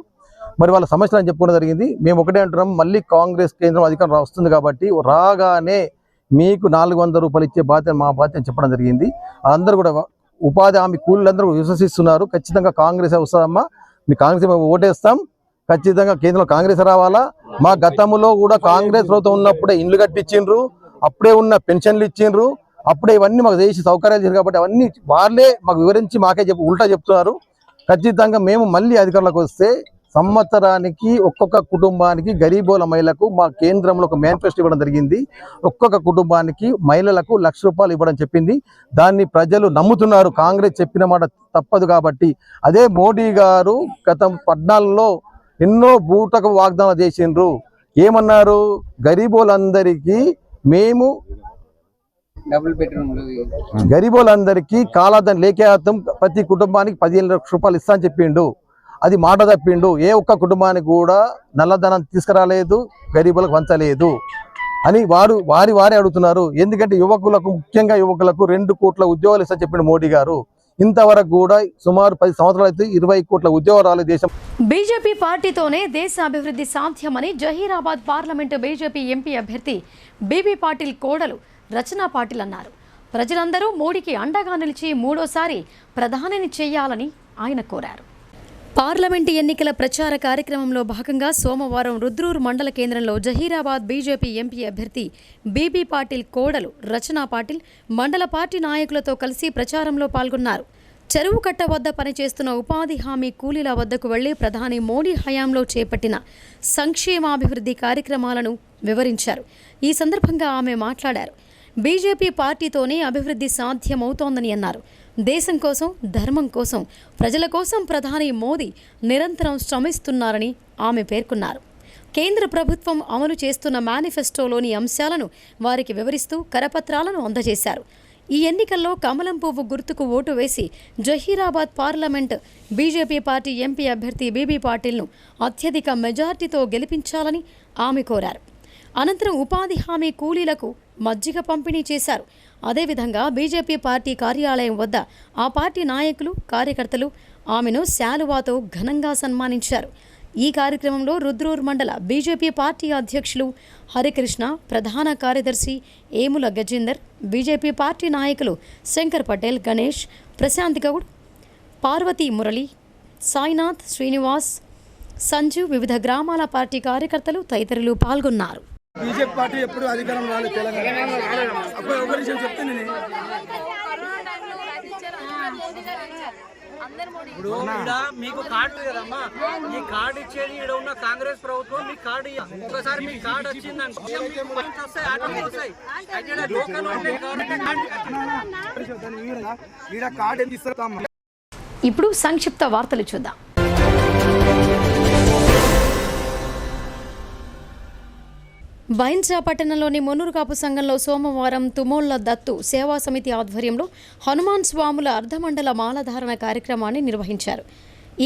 మరి వాళ్ళ సమస్యలను చెప్పుకోవడం జరిగింది. మేము ఒకటే అంటున్నాం, మళ్ళీ కాంగ్రెస్ కేంద్రం అధికారం వస్తుంది కాబట్టి రాగానే మీకు 400 రూపాయలు ఇచ్చే బాధ్యత మా బాధ్యత చెప్పడం జరిగింది. అందరూ కూడా ఉపాధి హామీ కూలీలందరూ విశ్వసిస్తున్నారు. ఖచ్చితంగా కాంగ్రెస్ వస్తామమ్మా, మీ కాంగ్రెస్ ఓటేస్తాం, ఖచ్చితంగా కేంద్రంలో కాంగ్రెస్ రావాలా. మా గతంలో కూడా కాంగ్రెస్ ప్రభుత్వం ఉన్నప్పుడే ఇండ్లు కట్టించిండ్రు, అప్పుడే ఉన్న పెన్షన్లు ఇచ్చిండ్రు, అప్పుడే ఇవన్నీ మాకు చేసి సౌకర్యాలు చేశారు. కాబట్టి అవన్నీ వాళ్ళే మాకు వివరించి మాకే ఉల్టా చెప్తున్నారు. ఖచ్చితంగా మేము మళ్ళీ అధికారంలోకి వస్తే సంవత్సరానికి ఒక్కొక్క కుటుంబానికి గరీబోల మహిళలకు మా కేంద్రంలో ఒక మేనిఫెస్టో ఇవ్వడం జరిగింది. ఒక్కొక్క కుటుంబానికి మహిళలకు 1,00,000 రూపాయలు ఇవ్వడం చెప్పింది. దాన్ని ప్రజలు నమ్ముతున్నారు. కాంగ్రెస్ చెప్పిన మాట తప్పదు కాబట్టి. అదే మోడీ గారు గత 14లో ఎన్నో బూటకు వాగ్దానాలు చేసిండ్రు. ఏమన్నారు? గరీబోలందరికీ మేము గరీబోలందరికీ కాలాదాన్ని లేఖార్థం ప్రతి కుటుంబానికి 15 లక్షల రూపాయలు ఇస్తా అని చెప్పిండు. అది మాట తప్పిండు. ఏ ఒక్క కుటుంబానికి కూడా నల్లధనం తీసుకురాలేదు, గరీబులకు వంచలేదు అని వారే అడుగుతున్నారు. ఎందుకంటే యువకులకు, ముఖ్యంగా యువకులకు 2 కోట్ల ఉద్యోగాలు ఇస్తా చెప్పిండు మోడీ గారు. ఇంతవరకు కూడా సుమారు 10 సంవత్సరాలు అయితే 20 కోట్ల ఉద్యోగాలు దేశం. బీజేపీ పార్టీతోనే దేశ అభివృద్ధి సాధ్యమని జహీరాబాద్ పార్లమెంటు బీజేపీ ఎంపీ అభ్యర్థి బీబీ పాటిల్ కోడలు రచనా పాటిల్ అన్నారు. ప్రజలందరూ మోడీకి అండగా నిలిచి 3వ ప్రధానిని చేయాలని ఆయన కోరారు. పార్లమెంటు ఎన్నికల ప్రచార కార్యక్రమంలో భాగంగా సోమవారం రుద్రూర్ మండల కేంద్రంలో జహీరాబాద్ బీజేపీ ఎంపీ అభ్యర్థి బీబీ పాటిల్ కోడలు రచనా పాటిల్ మండల పార్టీ నాయకులతో కలిసి ప్రచారంలో పాల్గొన్నారు. చెరువు కట్ట వద్ద పనిచేస్తున్న ఉపాధి హామీ కూలీల వద్దకు వెళ్లి ప్రధాని మోడీ హయాంలో చేపట్టిన సంక్షేమాభివృద్ధి కార్యక్రమాలను వివరించారు. ఈ సందర్భంగా ఆమె మాట్లాడారు. బీజేపీ పార్టీతోనే అభివృద్ధి సాధ్యమవుతోందని అన్నారు. దేశం కోసం, ధర్మం కోసం, ప్రజల కోసం ప్రధాని మోదీ నిరంతరం శ్రమిస్తున్నారని ఆమె పేర్కొన్నారు. కేంద్ర ప్రభుత్వం అమలు చేస్తున్న మేనిఫెస్టోలోని అంశాలను వారికి వివరిస్తూ కరపత్రాలను అందజేశారు. ఈ ఎన్నికల్లో కమలం పువ్వు గుర్తుకు ఓటు వేసి Zaheerabad parliament BJP party MP అభ్యర్థి బీబీ పాటిల్ను అత్యధిక మెజార్టీతో గెలిపించాలని ఆమె కోరారు. అనంతరం ఉపాధి హామీ కూలీలకు మజ్జిగ పంపిణీ చేశారు. అదేవిధంగా బీజేపీ పార్టీ కార్యాలయం వద్ద ఆ పార్టీ నాయకులు, కార్యకర్తలు ఆమెను శాలువాతో ఘనంగా సన్మానించారు. ఈ కార్యక్రమంలో రుద్రూర్ మండల బీజేపీ పార్టీ అధ్యక్షులు హరికృష్ణ, ప్రధాన కార్యదర్శి ఏముల గజేందర్, బీజేపీ పార్టీ నాయకులు శంకర్ పటేల్, గణేష్, ప్రశాంత్ గౌడ్, పార్వతీ మురళి, సాయినాథ్, శ్రీనివాస్, సంజీవ్, వివిధ గ్రామాల పార్టీ కార్యకర్తలు తదితరులు పాల్గొన్నారు. బీజేపీ పార్టీ ఎప్పుడు అధికారం రాలేదు తెలంగాణ. అప్పుడు ఒక విషయం చెప్తే నేను ఇప్పుడు మీకు కార్డు కదమ్మా, ఈ కార్డు ఇచ్చేది ఇక్కడ ఉన్న కాంగ్రెస్ ప్రభుత్వం. మీ కార్డు ఒకసారి మీ కార్డు వచ్చిందంటే ఇప్పుడు సంక్షిప్త వార్తలు చూద్దాం. బైన్సా పట్టణంలోని మున్నూరు కాపు సంఘంలో సోమవారం తుమోళ్ల దత్తు సేవా సమితి ఆధ్వర్యంలో హనుమాన్ స్వాముల అర్ధమండల మాలధారణ కార్యక్రమాన్ని నిర్వహించారు.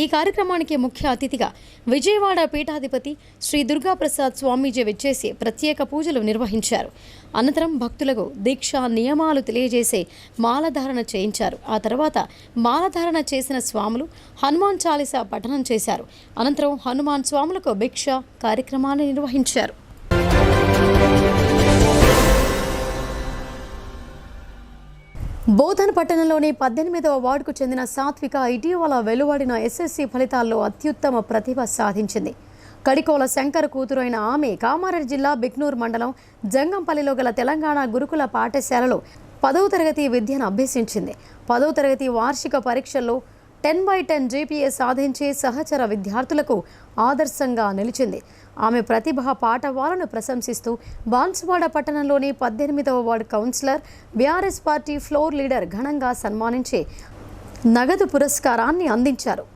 ఈ కార్యక్రమానికి ముఖ్య అతిథిగా విజయవాడ పీఠాధిపతి శ్రీ దుర్గాప్రసాద్ స్వామీజీ విచ్చేసి ప్రత్యేక పూజలు నిర్వహించారు. అనంతరం భక్తులకు దీక్షా నియమాలు తెలియజేసే మాలధారణ చేయించారు. ఆ తర్వాత మాలధారణ చేసిన స్వాములు హనుమాన్ చాలీసా పఠనం చేశారు. అనంతరం హనుమాన్ స్వాములకు భిక్ష కార్యక్రమాన్ని నిర్వహించారు. బోధన్ పట్టణంలోని 18వ వార్డుకు చెందిన సాత్విక ఇటీవల వెలువడిన ఎస్ఎస్సి ఫలితాల్లో అత్యుత్తమ ప్రతిభ సాధించింది. కడికోల శంకర్ కూతురైన ఆమె కామారెడ్డి జిల్లా బిక్నూర్ మండలం జంగంపల్లిలో గల తెలంగాణ గురుకుల పాఠశాలలో 10వ తరగతి విద్యను అభ్యసించింది. 10వ తరగతి వార్షిక పరీక్షల్లో 10/10 జీపీఏ సాధించే సహచర విద్యార్థులకు ఆదర్శంగా నిలిచింది. ఆమె ప్రతిభా పాఠవాలను ప్రశంసిస్తూ బాన్సువాడ పట్టణంలోని 18వ ward councillor, BRS party floor leader ఘనంగా సన్మానించి నగదు పురస్కారాన్ని అందించారు.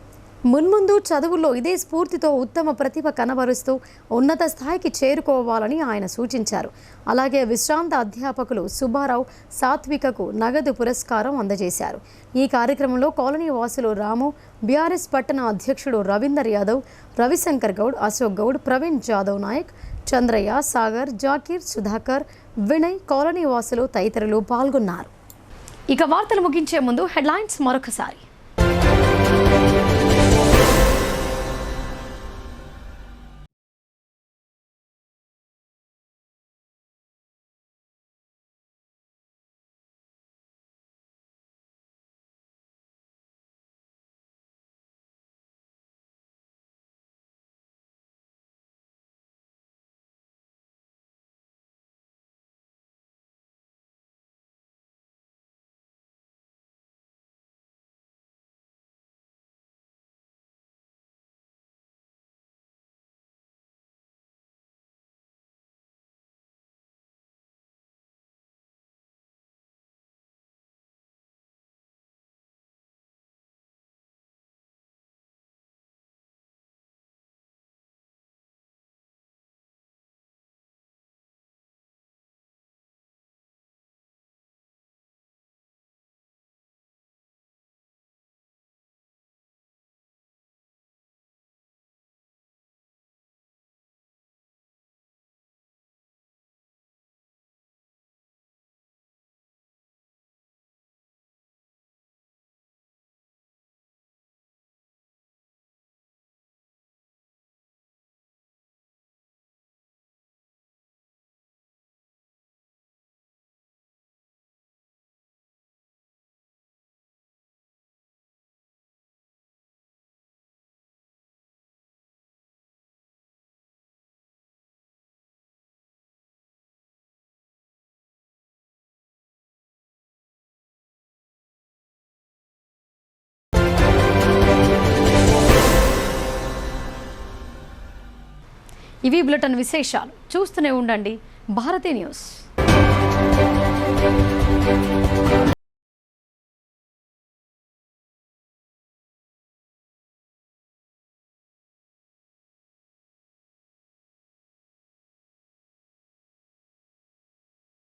మున్ముందు చదువుల్లో ఇదే స్ఫూర్తితో ఉత్తమ ప్రతిభ కనబరుస్తూ ఉన్నత స్థాయికి చేరుకోవాలని ఆయన సూచించారు. అలాగే విశ్రాంత అధ్యాపకులు సుబ్బారావు, సాత్వికకు నగదు పురస్కారం అందజేశారు. ఈ కార్యక్రమంలో కాలనీ వాసులు రాము, బీఆర్ఎస్ పట్టణ అధ్యక్షుడు రవీందర్ యాదవ్, రవిశంకర్ గౌడ్, అశోక్ గౌడ్, ప్రవీణ్ జాదవ్ నాయక్, చంద్రయ్య, సాగర్, జాకీర్, సుధాకర్, వినయ్, కాలనీ వాసులు తదితరులు పాల్గొన్నారు. ఇక వార్తలు ముగించే ముందు హెడ్లైన్స్ మరొకసారి. ఇవి బులెటిన్ విశేషాలు. చూస్తూనే ఉండండి భారతీ న్యూస్.